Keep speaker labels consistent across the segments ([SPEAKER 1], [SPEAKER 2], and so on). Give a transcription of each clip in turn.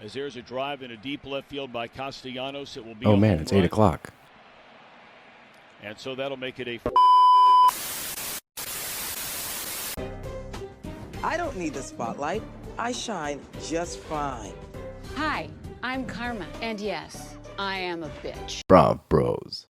[SPEAKER 1] As there's a drive in a deep left field by Castellanos, it will be.
[SPEAKER 2] Oh man, it's 8 o'clock.
[SPEAKER 1] And so that'll make it a.
[SPEAKER 3] I don't need the spotlight. I shine just fine.
[SPEAKER 4] Hi, I'm Karma, and yes, I am a bitch.
[SPEAKER 2] BravBros.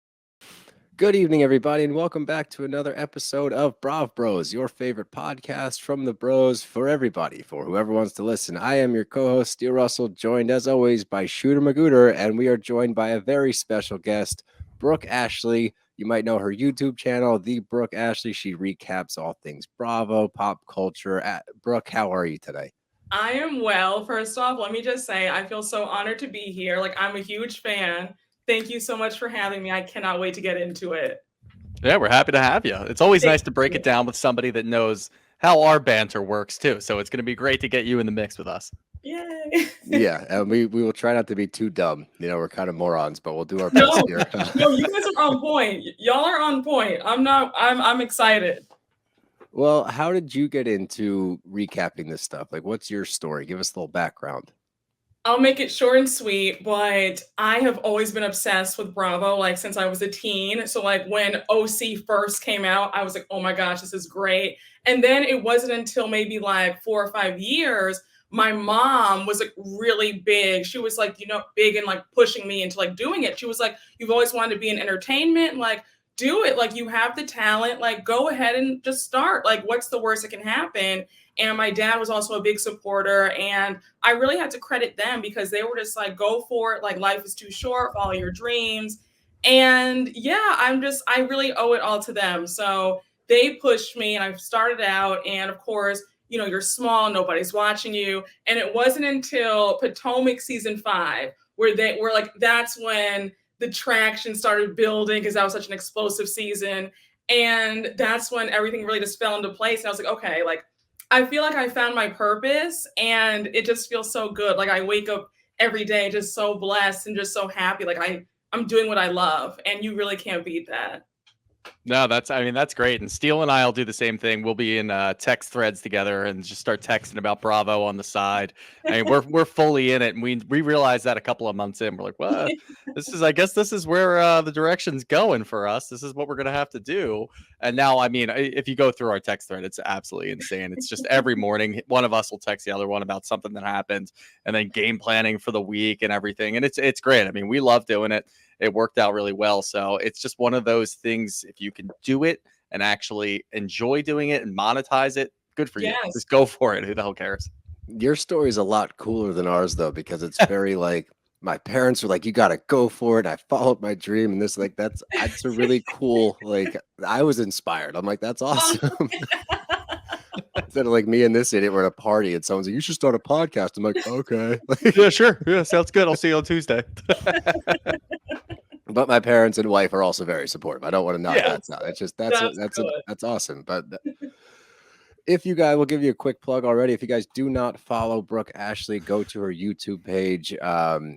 [SPEAKER 2] Good evening, everybody, and welcome back to another episode of BravBros, your favorite podcast from the bros for everybody, for whoever wants to listen. I am your co-host, Steel Russell, joined as always by Shooter Magooter, and we are joined by a very special guest, Brooke Ashley. You might know her YouTube channel, The Brooke Ashley. She recaps all things Bravo, pop culture. Brooke, how are you today?
[SPEAKER 5] I am well. First off, let me just say I feel so honored to be here. Like, I'm a huge fan. Thank you so much for having me. I cannot wait to get into it.
[SPEAKER 6] Yeah, we're happy to have you. It's always nice to break it down with somebody that knows how our banter works too. So it's going to be great to get you in the mix with us.
[SPEAKER 5] Yay.
[SPEAKER 2] Yeah, and we will try not to be too dumb. You know, we're kind of morons, but we'll do our best here.
[SPEAKER 5] No, you guys are on point. Y'all are on point. I'm excited.
[SPEAKER 2] Well, how did you get into recapping this stuff? Like, what's your story? Give us a little background.
[SPEAKER 5] I'll make it short and sweet, but I have always been obsessed with Bravo, like since I was a teen. So like when OC first came out, I was like, oh my gosh, this is great. And then it wasn't until maybe like 4 or 5 years, my mom was like really big. She was like, big and like pushing me into like doing it. She was like, you've always wanted to be in entertainment, like do it. Like you have the talent, like go ahead and just start. Like what's the worst that can happen? And my dad was also a big supporter. And I really had to credit them because they were just like, go for it. Like life is too short, follow your dreams. And yeah, I really owe it all to them. So they pushed me and I started out. And of course, you're small, nobody's watching you. And it wasn't until Potomac season 5 where they were like, that's when the traction started building because that was such an explosive season. And that's when everything really just fell into place. And I was like, okay, like, I feel like I found my purpose and it just feels so good. Like I wake up every day just so blessed and just so happy. Like I'm doing what I love and you really can't beat that.
[SPEAKER 6] No, that's great. And Steele and I'll do the same thing. We'll be in text threads together and just start texting about Bravo on the side. I mean, we're fully in it. And we realized that a couple of months in, we're like, well, I guess this is where the direction's going for us. This is what we're going to have to do. And now, I mean, if you go through our text thread, it's absolutely insane. It's just every morning, one of us will text the other one about something that happened and then game planning for the week and everything. And it's great. I mean, we love doing it. It worked out really well. So it's just one of those things. If you can do it and actually enjoy doing it and monetize it, good for you. Just go for it. Who the hell cares?
[SPEAKER 2] Your story is a lot cooler than ours, though, because it's very like my parents were like, you got to go for it. I followed my dream. And this, like, that's a really cool, like, I was inspired. I'm like, that's awesome. Instead of like me and this idiot were at a party and someone's like, you should start a podcast. I'm like, okay.
[SPEAKER 6] Yeah, sure. Yeah, sounds good. I'll see you on Tuesday.
[SPEAKER 2] But my parents and wife are also very supportive. I don't want to knock that out. It's just that's awesome. But if you guys, will give you a quick plug already. If you guys do not follow Brooke Ashley, go to her YouTube page.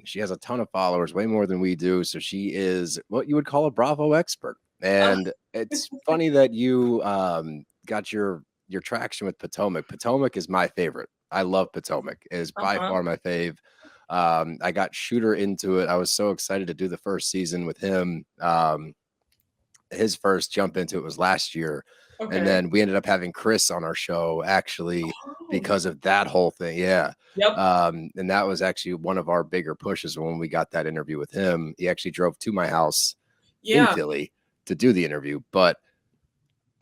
[SPEAKER 2] She has a ton of followers, way more than we do. So she is what you would call a Bravo expert. And it's funny that you got your traction with Potomac. Potomac is my favorite. I love Potomac. It is by far my fave. I got Shooter into it. I was so excited to do the first season with him. His first jump into it was last year. Okay. And then we ended up having Chris on our show actually because of that whole thing. Yeah.
[SPEAKER 5] Yep.
[SPEAKER 2] And that was actually one of our bigger pushes when we got that interview with him. He actually drove to my house in Philly to do the interview. But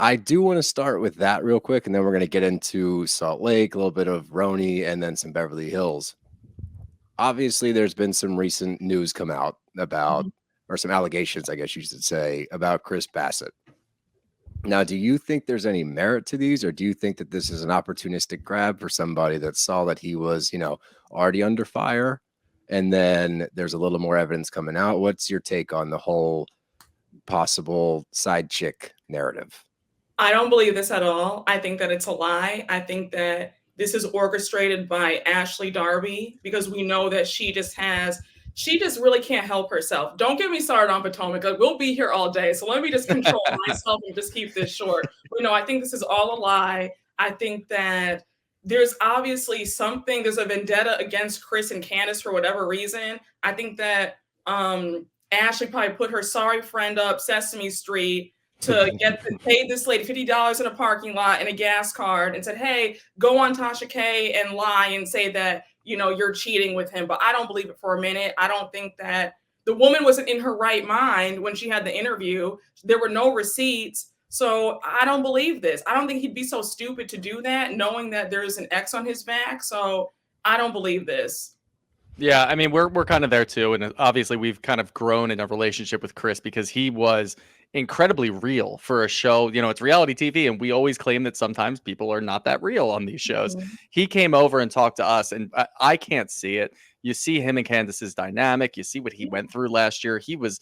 [SPEAKER 2] I do want to start with that real quick. And then we're going to get into Salt Lake, a little bit of RHONY, and then some Beverly Hills. Obviously, there's been some recent news come out about, or some allegations, I guess you should say, about Chris Bassett. Now, do you think there's any merit to these, or do you think that this is an opportunistic grab for somebody that saw that he was, already under fire, and then there's a little more evidence coming out? What's your take on the whole possible side chick narrative?
[SPEAKER 5] I don't believe this at all. I think that it's a lie. I think that this is orchestrated by Ashley Darby because we know that she just really can't help herself. Don't get me started on Potomac. Like, we'll be here all day. So let me just control myself and just keep this short. But no, I think this is all a lie. I think that there's obviously something, there's a vendetta against Chris and Candace for whatever reason. I think that Ashley probably put her sorry friend up Sesame Street to pay this lady $50 in a parking lot and a gas card and said, hey, go on Tasha K and lie and say that, you know, you're cheating with him. But I don't believe it for a minute. I don't think that the woman wasn't in her right mind when she had the interview. There were no receipts. So I don't believe this. I don't think he'd be so stupid to do that, knowing that there's an X on his back. So I don't believe this.
[SPEAKER 6] Yeah, I mean, we're kind of there too. And obviously we've kind of grown in a relationship with Chris because he was incredibly real for a show. You know, it's reality TV, and we always claim that sometimes people are not that real on these shows. He came over and talked to us, and I can't see it. You see him and Candace's dynamic. You see what he went through last year. He was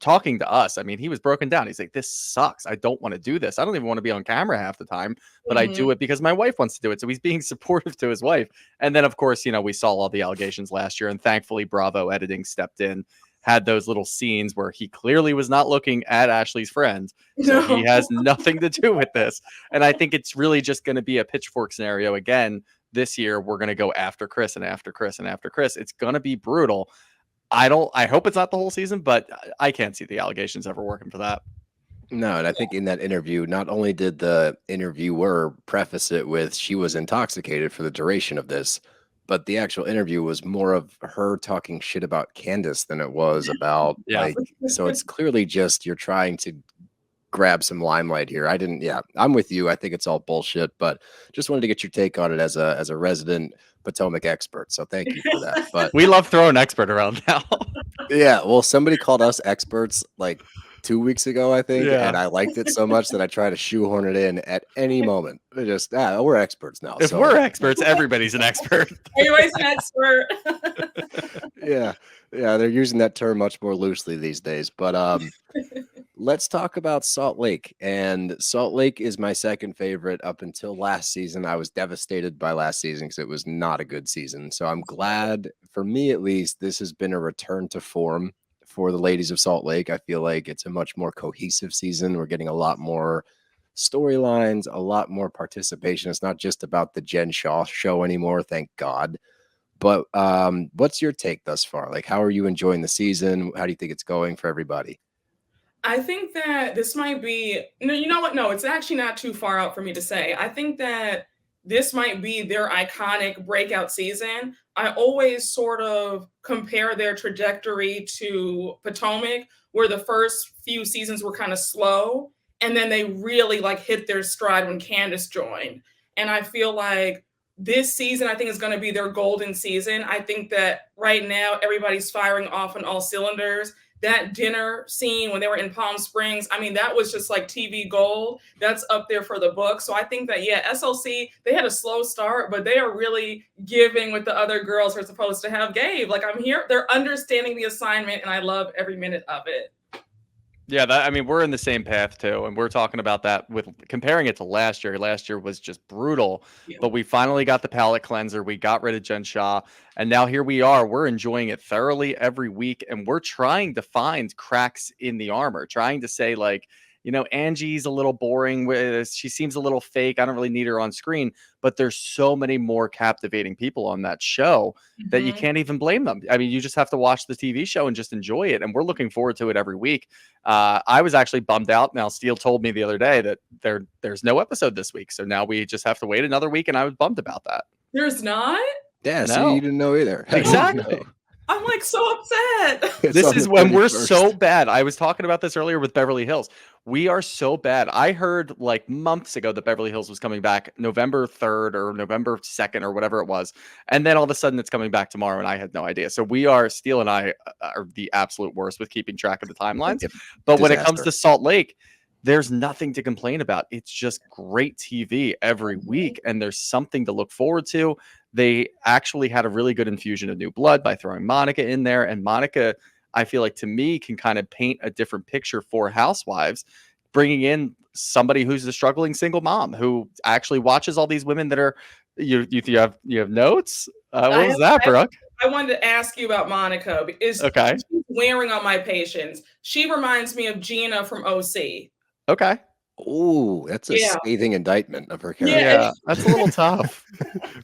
[SPEAKER 6] talking to us. I mean, he was broken down. He's like, this sucks. I don't want to do this. I don't even want to be on camera half the time, but I do it because my wife wants to do it. So he's being supportive to his wife. And then, of course, you know, we saw all the allegations last year, and thankfully Bravo editing stepped in, had those little scenes where he clearly was not looking at Ashley's friend. So he has nothing to do with this. And I think it's really just going to be a pitchfork scenario again. This year, we're going to go after Chris and after Chris and after Chris. It's going to be brutal. I hope it's not the whole season, but I can't see the allegations ever working for that.
[SPEAKER 2] No, and I think in that interview, not only did the interviewer preface it with she was intoxicated for the duration of this, but the actual interview was more of her talking shit about Candace than it was about like, so it's clearly just you're trying to grab some limelight here. I'm with you. I think it's all bullshit, but just wanted to get your take on it as a resident Potomac expert. So thank you for that. But
[SPEAKER 6] we love throwing expert around now.
[SPEAKER 2] Yeah, well, somebody called us experts like 2 weeks ago, I think, and I liked it so much that I try to shoehorn it in at any moment. Just we're experts now.
[SPEAKER 6] If we're experts, everybody's an expert.
[SPEAKER 5] Everybody's an expert.
[SPEAKER 2] yeah, they're using that term much more loosely these days. But let's talk about Salt Lake. And Salt Lake is my second favorite up until last season. I was devastated by last season because it was not a good season. So I'm glad, for me at least, this has been a return to form for the ladies of Salt Lake. I feel like it's a much more cohesive season. We're getting a lot more storylines, a lot more participation. It's not just about the Jen Shaw show anymore, thank God. But what's your take thus far? Like, how are you enjoying the season? How do you think it's going for everybody?
[SPEAKER 5] I think that this might be, no, you know what? No, it's actually not too far out for me to say. I think that this might be their iconic breakout season. I always sort of compare their trajectory to Potomac, where the first few seasons were kind of slow, and then they really like hit their stride when Candace joined. And I feel like this season, I think, is going to be their golden season. I think that right now everybody's firing off on all cylinders. That dinner scene when they were in Palm Springs, I mean, that was just like TV gold. That's up there for the book. So I think that, SLC, they had a slow start, but they are really giving what the other girls are supposed to have gave. Like, I'm here, they're understanding the assignment, and I love every minute of it.
[SPEAKER 6] Yeah, I mean, we're in the same path too, and we're talking about that with comparing it to last year. Last year was just brutal, but we finally got the palate cleanser. We got rid of Jen Shaw, and now here we are. We're enjoying it thoroughly every week, and we're trying to find cracks in the armor, trying to say, like, you know, Angie's a little boring. She seems a little fake. I don't really need her on screen, but there's so many more captivating people on that show that you can't even blame them. I mean, you just have to watch the TV show and just enjoy it. And we're looking forward to it every week. I was actually bummed out. Now, Steele told me the other day that there's no episode this week. So now we just have to wait another week. And I was bummed about that.
[SPEAKER 5] There's not?
[SPEAKER 2] Yeah, so you didn't know either.
[SPEAKER 6] Exactly.
[SPEAKER 5] I'm like so upset.
[SPEAKER 6] This is when we're so bad. I was talking about this earlier with Beverly Hills. We are so bad. I heard like months ago that Beverly Hills was coming back November 3rd or November 2nd or whatever it was. And then all of a sudden it's coming back tomorrow, and I had no idea. So Steele and I are the absolute worst with keeping track of the timelines. But when it comes to Salt Lake, there's nothing to complain about. It's just great TV every week, and there's something to look forward to. They actually had a really good infusion of new blood by throwing Monica in there. And Monica, I feel like, to me, can kind of paint a different picture for housewives, bringing in somebody who's a struggling single mom who actually watches all these women that are, you have notes? What was that, Brooke?
[SPEAKER 5] I wanted to ask you about Monica. She's wearing on my patience. She reminds me of Gina from OC.
[SPEAKER 6] Okay.
[SPEAKER 2] Oh, that's a
[SPEAKER 5] Yeah.
[SPEAKER 2] scathing indictment of her character.
[SPEAKER 6] Yeah, that's a little tough.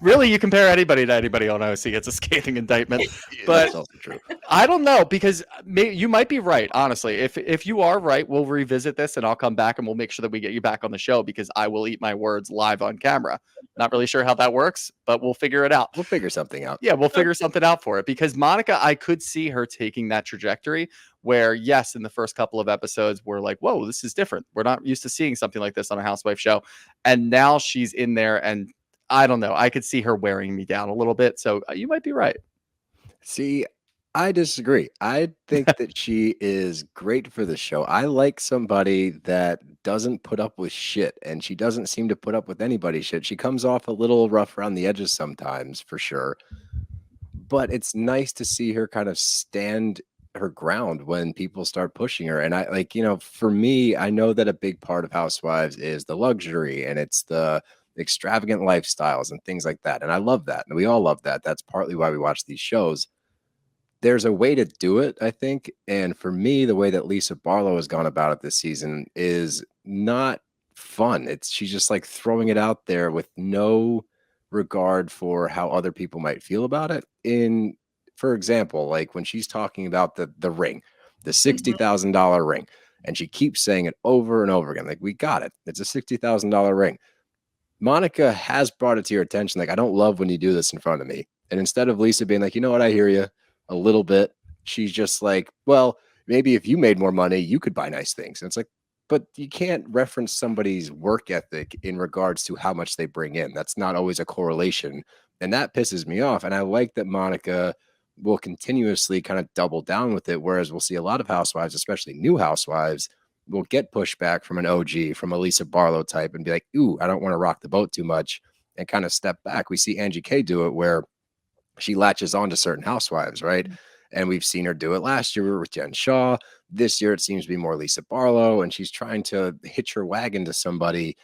[SPEAKER 6] Really, you compare anybody to anybody on OC, it's a scathing indictment. But
[SPEAKER 2] That's also true.
[SPEAKER 6] I don't know, because you might be right, honestly. If you are right, we'll revisit this and I'll come back and we'll make sure that we get you back on the show, because I will eat my words live on camera. Not really sure how that works, but we'll figure it out.
[SPEAKER 2] We'll figure something out.
[SPEAKER 6] Yeah, we'll figure something out for it, because Monica, I could see her taking that trajectory where, yes, in the first couple of episodes, we're like, whoa, this is different. We're not used to seeing something like this on a housewife show. And now she's in there, and I don't know. I could see her wearing me down a little bit. So you might be right.
[SPEAKER 2] See, I disagree. I think that she is great for the show. I like somebody that doesn't put up with shit, and she doesn't seem to put up with anybody's shit. She comes off a little rough around the edges sometimes, for sure. But it's nice to see her kind of stand her ground when people start pushing her. And I like, for me, I know that a big part of Housewives is the luxury and it's the extravagant lifestyles and things like that. And I love that. And we all love that. That's partly why we watch these shows. There's a way to do it, I think. And for me, the way that Lisa Barlow has gone about it this season is not fun. She's just like throwing it out there with no regard for how other people might feel about it. For example, like when she's talking about the ring, the $60,000 ring, and she keeps saying it over and over again, like, we got it. It's a $60,000 ring. Monica has brought it to your attention. Like, I don't love when you do this in front of me. And instead of Lisa being like, you know what, I hear you a little bit, she's just like, well, maybe if you made more money, you could buy nice things. And it's like, but you can't reference somebody's work ethic in regards to how much they bring in. That's not always a correlation. And that pisses me off. And I like that Monica will continuously kind of double down with it. Whereas we'll see a lot of housewives, especially new housewives, will get pushback from an OG, from a Lisa Barlow type, and be like, ooh, I don't want to rock the boat too much, and kind of step back. We see Angie K do it where she latches on to certain housewives, right? And we've seen her do it last year with Jen Shaw. This year, it seems to be more Lisa Barlow, and she's trying to hitch her wagon to somebody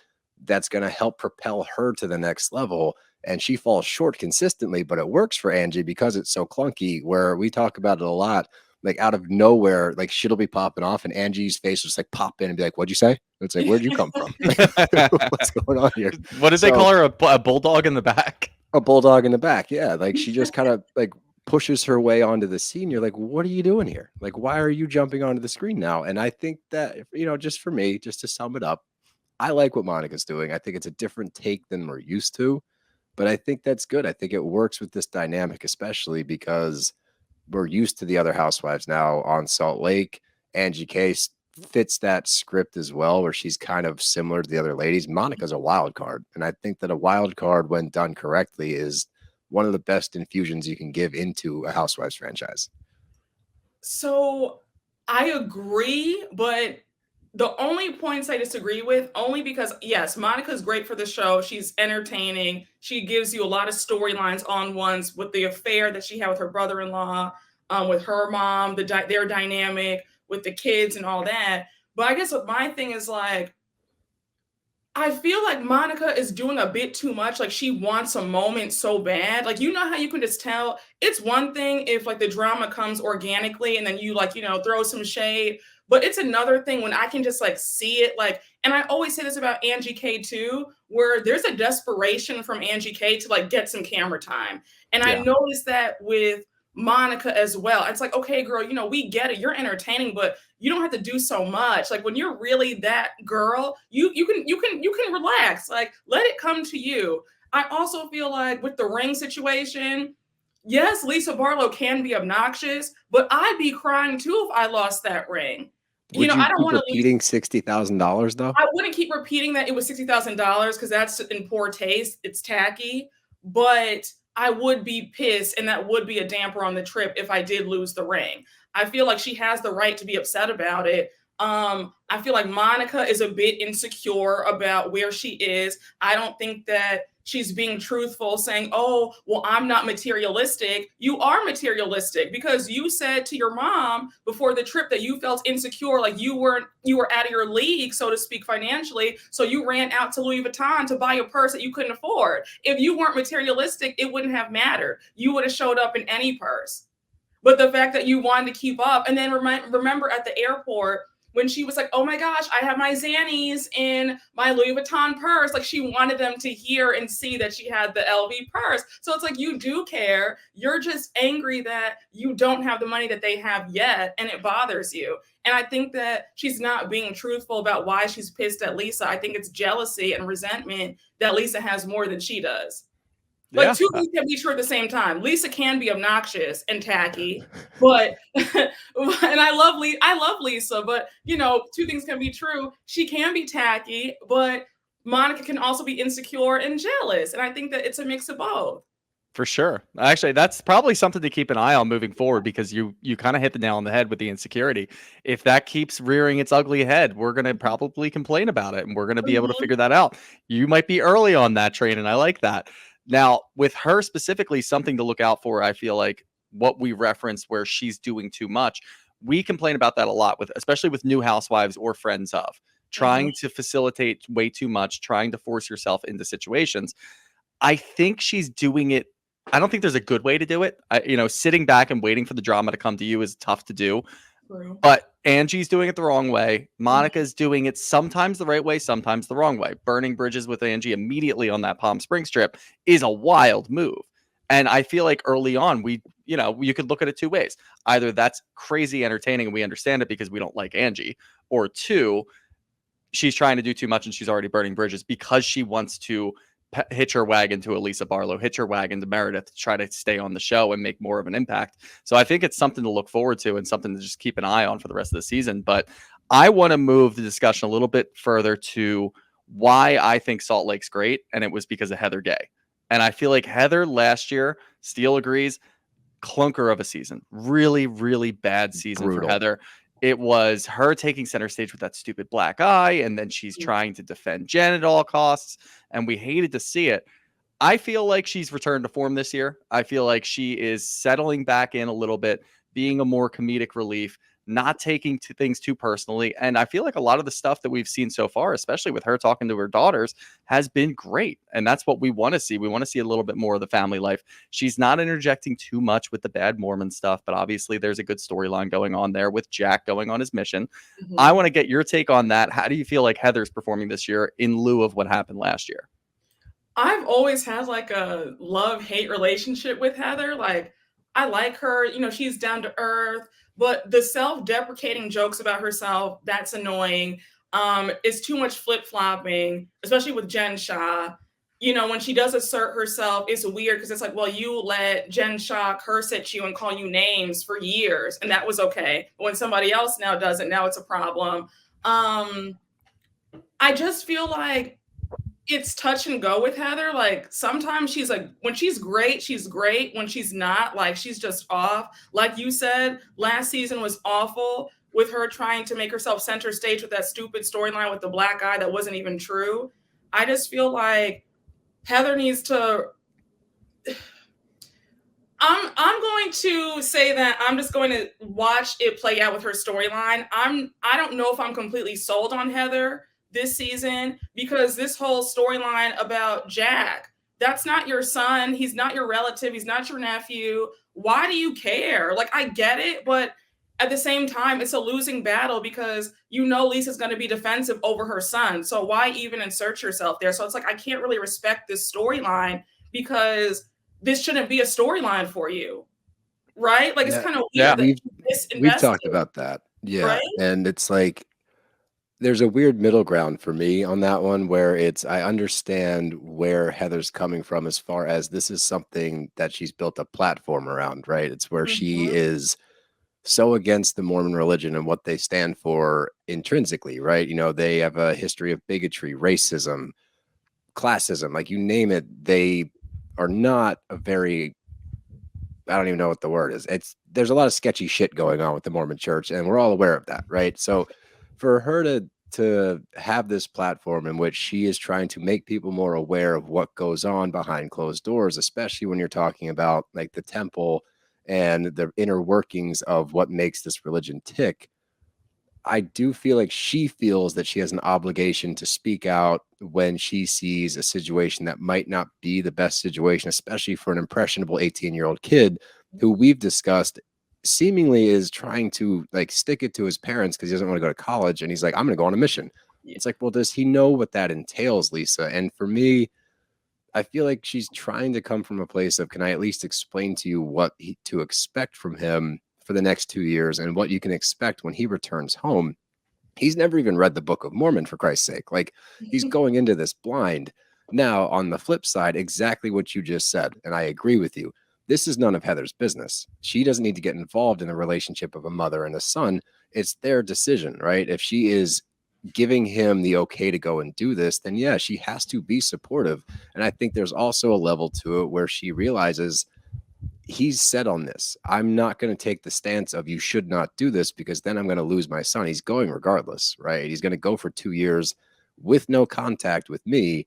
[SPEAKER 2] that's going to help propel her to the next level. And she falls short consistently, but it works for Angie because it's so clunky, where we talk about it a lot. Like out of nowhere, like shit'll be popping off, and Angie's face will just like pop in and be like, what'd you say? It's like, where'd you come from? What's going on here?
[SPEAKER 6] What did they call her? A bulldog in the back?
[SPEAKER 2] A bulldog in the back. Yeah. Like she just kind of like pushes her way onto the scene. You're like, what are you doing here? Like, why are you jumping onto the screen now? And I think that, just for me, just to sum it up, I like what Monica's doing. I think it's a different take than we're used to, but I think that's good. I think it works with this dynamic, especially because we're used to the other housewives now on Salt Lake. Angie K fits that script as well, where she's kind of similar to the other ladies. Monica's a wild card. And I think that a wild card, when done correctly, is one of the best infusions you can give into a housewives franchise.
[SPEAKER 5] So I agree, but the only points I disagree with, only because, yes, Monica's great for the show. She's entertaining. She gives you a lot of storylines on ones with the affair that she had with her brother-in-law, with her mom, their dynamic with the kids and all that. But I guess what my thing is, like, I feel like Monica is doing a bit too much. Like, she wants a moment so bad. Like, you know how you can just tell? It's one thing if like the drama comes organically and then you like, throw some shade. But it's another thing when I can just like see it, like, and I always say this about Angie K too, where there's a desperation from Angie K to like get some camera time. And yeah. I noticed that with Monica as well. It's like, okay, girl, we get it. You're entertaining, but you don't have to do so much. Like when you're really that girl, you can relax. Like let it come to you. I also feel like with the ring situation, yes, Lisa Barlow can be obnoxious, but I'd be crying too if I lost that ring.
[SPEAKER 2] Would I don't want to repeating $60,000 though.
[SPEAKER 5] I wouldn't keep repeating that it was $60,000 because that's in poor taste. It's tacky, but I would be pissed, and that would be a damper on the trip if I did lose the ring. I feel like she has the right to be upset about it. I feel like Monica is a bit insecure about where she is. I don't think that she's being truthful, saying, oh, well, I'm not materialistic. You are materialistic because you said to your mom before the trip that you felt insecure, like you were out of your league, so to speak, financially. So you ran out to Louis Vuitton to buy a purse that you couldn't afford. If you weren't materialistic, it wouldn't have mattered. You would have showed up in any purse. But the fact that you wanted to keep up, and then remember at the airport, when she was like, oh my gosh, I have my Xannies in my Louis Vuitton purse. Like she wanted them to hear and see that she had the LV purse. So it's like, you do care. You're just angry that you don't have the money that they have yet. And it bothers you. And I think that she's not being truthful about why she's pissed at Lisa. I think it's jealousy and resentment that Lisa has more than she does. Like two things can be true at the same time. Lisa can be obnoxious and tacky, but and I love Lisa, but you know, two things can be true. She can be tacky, but Monica can also be insecure and jealous. And I think that it's a mix of both.
[SPEAKER 6] For sure. Actually, that's probably something to keep an eye on moving forward, because you kind of hit the nail on the head with the insecurity. If that keeps rearing its ugly head, we're going to probably complain about it, and we're going to be able to figure that out. You might be early on that train, and I like that. Now, with her specifically, something to look out for, I feel like what we referenced where she's doing too much, we complain about that a lot, with especially with new housewives or friends of trying to facilitate way too much, trying to force yourself into situations. I think she's doing it. I don't think there's a good way to do it. Sitting back and waiting for the drama to come to you is tough to do. True. But Angie's doing it the wrong way. Monica's doing it sometimes the right way, sometimes the wrong way. Burning bridges with Angie immediately on that Palm Springs trip is a wild move. And I feel like early on, you could look at it two ways. Either that's crazy entertaining and we understand it because we don't like Angie, or two, she's trying to do too much and she's already burning bridges because she wants to hitch her wagon to Elisa Barlow, hitch her wagon to Meredith to try to stay on the show and make more of an impact. So I think it's something to look forward to and something to just keep an eye on for the rest of the season. But I want to move the discussion a little bit further to why I think Salt Lake's great. And it was because of Heather Gay. And I feel like Heather last year, Steele agrees, clunker of a season. Really, really bad season for Heather. It was her taking center stage with that stupid black eye, and then she's trying to defend Jen at all costs, and we hated to see it. I feel like she's returned to form this year. I feel like she is settling back in a little bit, being a more comedic relief, not taking things too personally. And I feel like a lot of the stuff that we've seen so far, especially with her talking to her daughters, has been great. And that's what we want to see. We want to see a little bit more of the family life. She's not interjecting too much with the bad Mormon stuff, but obviously there's a good storyline going on there with Jack going on his mission. I want to get your take on that. How do you feel like Heather's performing this year in lieu of what happened last year?
[SPEAKER 5] I've always had like a love-hate relationship with Heather. Like, I like her, she's down to earth. But the self-deprecating jokes about herself, that's annoying. It's too much flip-flopping, especially with Jen Shah. When she does assert herself, it's weird because it's like, well, you let Jen Shah curse at you and call you names for years, and that was okay. But when somebody else now does it, now it's a problem. I just feel like it's touch and go with Heather. Like sometimes she's like, when she's great, she's great. When she's not, like she's just off. Like you said, last season was awful with her trying to make herself center stage with that stupid storyline with the black eye that wasn't even true. I just feel like Heather needs to. I'm going to say that I'm just going to watch it play out with her storyline. I don't know if I'm completely sold on Heather this season, because this whole storyline about Jack, that's not your son. He's not your relative. He's not your nephew. Why do you care? Like, I get it, but at the same time, it's a losing battle because Lisa's going to be defensive over her son. So why even insert yourself there? So it's like, I can't really respect this storyline because this shouldn't be a storyline for you. Right? Like, it's kind of weird.
[SPEAKER 2] Yeah, we've talked about that. Yeah. Right? And it's like, there's a weird middle ground for me on that one where I understand where Heather's coming from as far as this is something that she's built a platform around, right? It's where she is so against the Mormon religion and what they stand for intrinsically, right? They have a history of bigotry, racism, classism, like you name it. They are not a very, I don't even know what the word is. There's a lot of sketchy shit going on with the Mormon church, and we're all aware of that, right? So for her to have this platform in which she is trying to make people more aware of what goes on behind closed doors, especially when you're talking about like the temple and the inner workings of what makes this religion tick, I do feel like she feels that she has an obligation to speak out when she sees a situation that might not be the best situation, especially for an impressionable 18-year-old kid who we've discussed seemingly is trying to like stick it to his parents because he doesn't want to go to college. And he's like, I'm going to go on a mission.
[SPEAKER 5] Yeah.
[SPEAKER 2] It's like, well, does he know what that entails, Lisa? And for me, I feel like she's trying to come from a place of, can I at least explain to you what to expect from him for the next 2 years and what you can expect when he returns home? He's never even read the Book of Mormon, for Christ's sake. Like, he's going into this blind. Now, on the flip side, exactly what you just said, and I agree with you. This is none of Heather's business. She doesn't need to get involved in the relationship of a mother and a son. It's their decision, right? If she is giving him the okay to go and do this, then yeah, she has to be supportive. And I think there's also a level to it where she realizes he's set on this. I'm not going to take the stance of you should not do this because then I'm going to lose my son. He's going regardless, right? He's going to go for 2 years with no contact with me.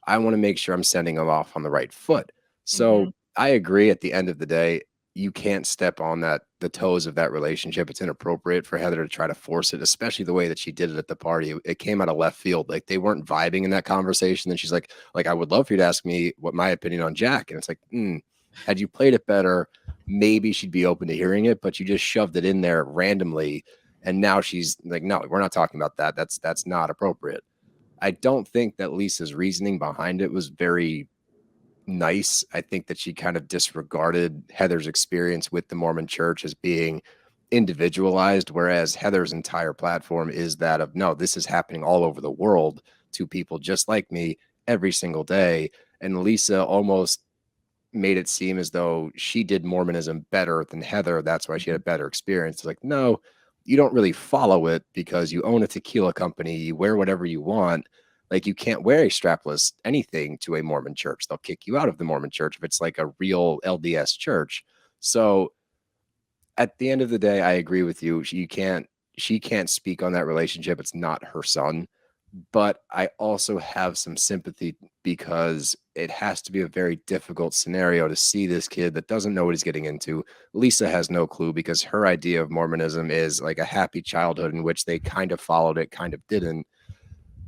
[SPEAKER 2] I want to make sure I'm sending him off on the right foot. So I agree, at the end of the day, you can't step on the toes of that relationship. It's inappropriate for Heather to try to force it, especially the way that she did it at the party. It came out of left field. Like, they weren't vibing in that conversation. Then she's like, I would love for you to ask me what my opinion on Jack. And it's like, had you played it better, maybe she'd be open to hearing it, but you just shoved it in there randomly. And now she's like, no, we're not talking about that. That's not appropriate. I don't think that Lisa's reasoning behind it was very nice. I think that she kind of disregarded Heather's experience with the Mormon church as being individualized, whereas Heather's entire platform is that of, no, this is happening all over the world to people just like me every single day. And Lisa almost made it seem as though she did Mormonism better than Heather. That's why she had a better experience. It's like, no, you don't really follow it because you own a tequila company. You wear whatever you want. Like, you can't wear a strapless anything to a Mormon church. They'll kick you out of the Mormon church if it's like a real LDS church. So at the end of the day, I agree with you. She can't speak on that relationship. It's not her son. But I also have some sympathy because it has to be a very difficult scenario to see this kid that doesn't know what he's getting into. Lisa has no clue because her idea of Mormonism is like a happy childhood in which they kind of followed it, kind of didn't.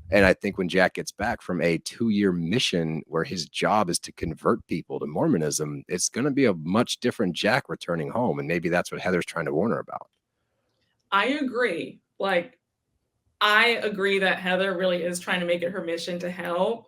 [SPEAKER 2] And I think when Jack gets back from a 2-year mission where his job is to convert people to Mormonism, it's going to be a much different Jack returning home. And maybe that's what Heather's trying to warn her about.
[SPEAKER 5] I agree. Like, I agree that Heather really is trying to make it her mission to help.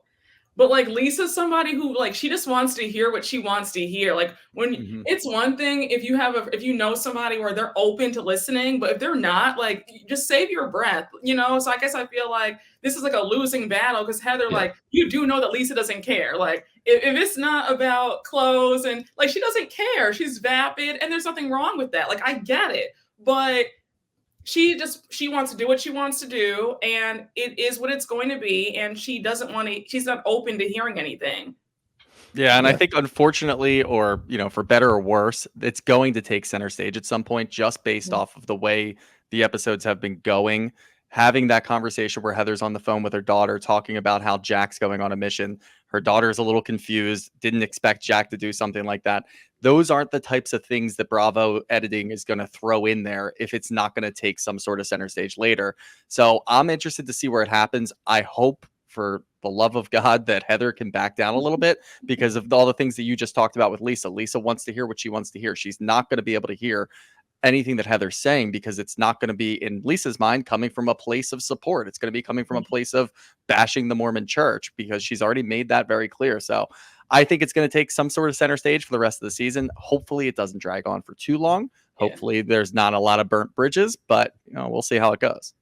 [SPEAKER 5] But like, Lisa's somebody who, like, she just wants to hear what she wants to hear. Like, when it's one thing if you know somebody where they're open to listening, but if they're not, like, just save your breath, you know? So I guess I feel like this is like a losing battle because Heather, like, you do know that Lisa doesn't care. Like, if it's not about clothes and like, she doesn't care. She's vapid and there's nothing wrong with that. Like, I get it. But she wants to do what she wants to do, and it is what it's going to be, and she's not open to hearing anything.
[SPEAKER 6] Yeah, and I think, unfortunately, or for better or worse, it's going to take center stage at some point, just based off of the way the episodes have been going. Having that conversation where Heather's on the phone with her daughter talking about how Jack's going on a mission. Her daughter's a little confused, didn't expect Jack to do something like that. Those aren't the types of things that Bravo editing is going to throw in there if it's not going to take some sort of center stage later. So I'm interested to see where it happens. I hope, for the love of God, that Heather can back down a little bit because of all the things that you just talked about with Lisa. Lisa wants to hear what she wants to hear. She's not going to be able to hear anything that Heather's saying because it's not going to be, in Lisa's mind, coming from a place of support. It's going to be coming from a place of bashing the Mormon church because she's already made that very clear. So I think it's going to take some sort of center stage for the rest of the season. Hopefully it doesn't drag on for too long. Hopefully there's not a lot of burnt bridges, but we'll see how it goes.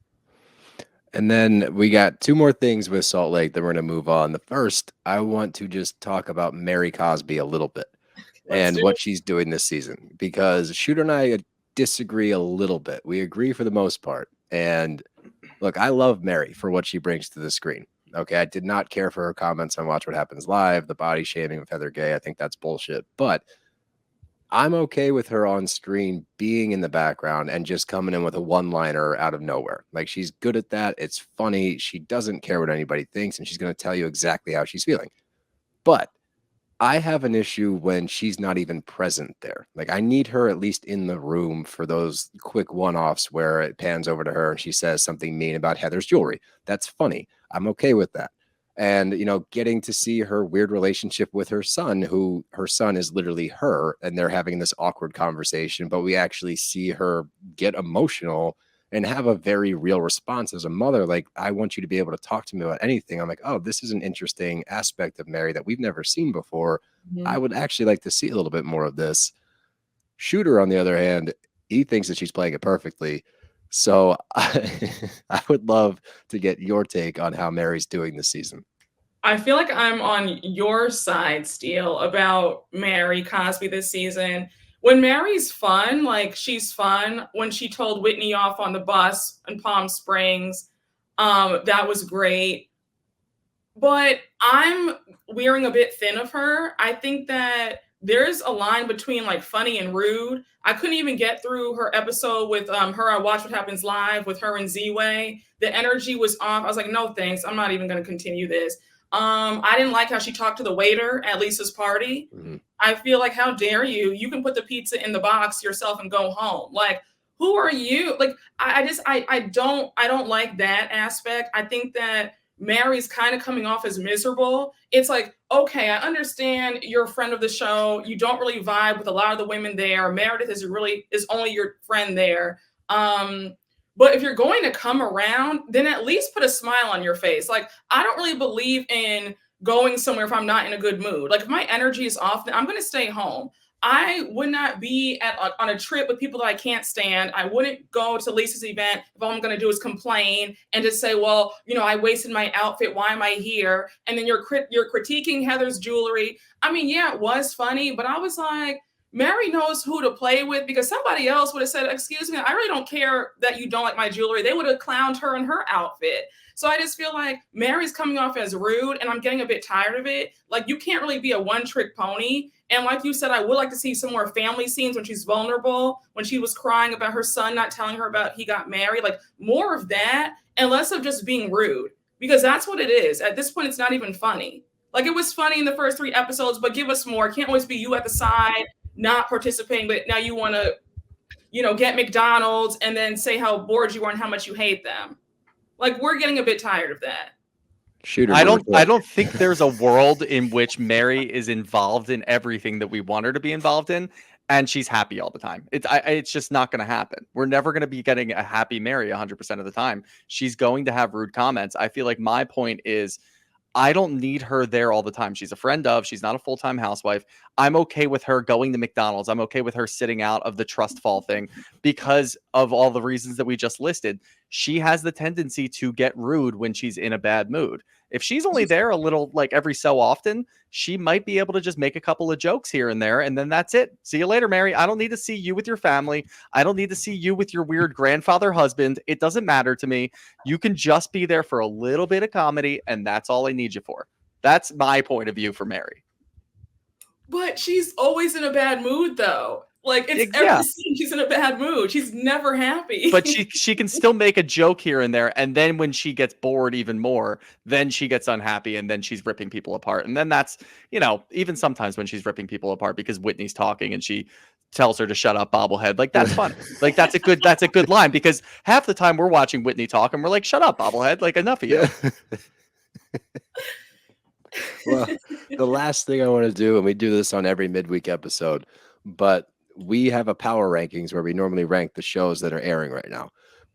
[SPEAKER 2] And then we got 2 more things with Salt Lake that we're going to move on. The first, I want to just talk about Mary Cosby a little bit and what she's doing this season, because Shooter and I disagree a little bit. We agree for the most part. And look, I love Mary for what she brings to the screen. Okay, I did not care for her comments on Watch What Happens Live, the body shaming of Heather Gay. I think that's bullshit. But I'm okay with her on screen being in the background and just coming in with a one-liner out of nowhere. Like, she's good at that. It's funny. She doesn't care what anybody thinks, and she's going to tell you exactly how she's feeling. But I have an issue when she's not even present there. Like, I need her at least in the room for those quick one-offs where it pans over to her and she says something mean about Heather's jewelry. That's funny. I'm okay with that. And, you know, getting to see her weird relationship with her son, who her son is literally her, and they're having this awkward conversation, but we actually see her get emotional and have a very real response as a mother. Like, I want you to be able to talk to me about anything. I'm like, oh, this is an interesting aspect of Mary that we've never seen before. I would actually like to see a little bit more of this. Shooter, on the other hand, he thinks that she's playing it perfectly. So I would love to get your take on how Mary's doing this season.
[SPEAKER 5] I feel like I'm on your side, Steele, about Mary Cosby this season. When Mary's fun, like she's fun. When she told Whitney off on the bus in Palm Springs, that was great. But I'm wearing a bit thin of her. I think that there's a line between like funny and rude. I couldn't even get through her episode with her. I Watch What Happens Live with her and Z-Way. The energy was off. I was like, no, thanks. I'm not even going to continue this. I didn't like how she talked to the waiter at Lisa's party. I feel like, how dare you? You can put the pizza in the box yourself and go home. Like, who are you? Like, I don't like that aspect. I think that Mary's kind of coming off as miserable. It's like, okay, I understand you're a friend of the show. You don't really vibe with a lot of the women there. Meredith is only your friend there. But if you're going to come around, then at least put a smile on your face. Like, I don't really believe in going somewhere if I'm not in a good mood. Like, if my energy is off, then I'm going to stay home. I would not be on a trip with people that I can't stand. I wouldn't go to Lisa's event if all I'm going to do is complain and just say, well, you know, I wasted my outfit. Why am I here? And then you're critiquing Heather's jewelry. I mean, yeah, it was funny, but I was like, Mary knows who to play with, because somebody else would have said, excuse me, I really don't care that you don't like my jewelry. They would have clowned her in her outfit. So I just feel like Mary's coming off as rude, and I'm getting a bit tired of it. Like, you can't really be a one-trick pony. And like you said, I would like to see some more family scenes when she's vulnerable, when she was crying about her son not telling her about he got married. Like, more of that and less of just being rude, because that's what it is. At this point, it's not even funny. Like, it was funny in the first 3 episodes, but give us more. It can't always be you at the side, not participating, but now you want to, you know, get McDonald's and then say how bored you are and how much you hate them. Like, we're getting a bit tired of that.
[SPEAKER 2] Shooter,
[SPEAKER 6] I don't think there's a world in which Mary is involved in everything that we want her to be involved in, and she's happy all the time. It's just not going to happen. We're never going to be getting a happy Mary 100% of the time. She's going to have rude comments. I feel like my point is, I don't need her there all the time. She's a friend of, she's not a full-time housewife. I'm okay with her going to McDonald's. I'm okay with her sitting out of the trust fall thing because of all the reasons that we just listed. She has the tendency to get rude when she's in a bad mood. If she's only there a little, like every so often, she might be able to just make a couple of jokes here and there, and then that's it. See you later, Mary. I don't need to see you with your family. I don't need to see you with your weird grandfather husband. It doesn't matter to me. You can just be there for a little bit of comedy, and that's all I need you for. That's my point of view for Mary.
[SPEAKER 5] But she's always in a bad mood, though. Like, it's every scene she's in a bad mood. She's never happy.
[SPEAKER 6] But she can still make a joke here and there. And then when she gets bored even more, then she gets unhappy, and then she's ripping people apart. And then that's, you know, even sometimes when she's ripping people apart because Whitney's talking and she tells her to shut up, bobblehead. Like, that's funny. Like, that's a good line, because half the time we're watching Whitney talk and we're like, shut up, bobblehead. Like, enough of you.
[SPEAKER 2] Well, the last thing I want to do, and we do this on every midweek episode, but we have a power rankings where we normally rank the shows that are airing right now.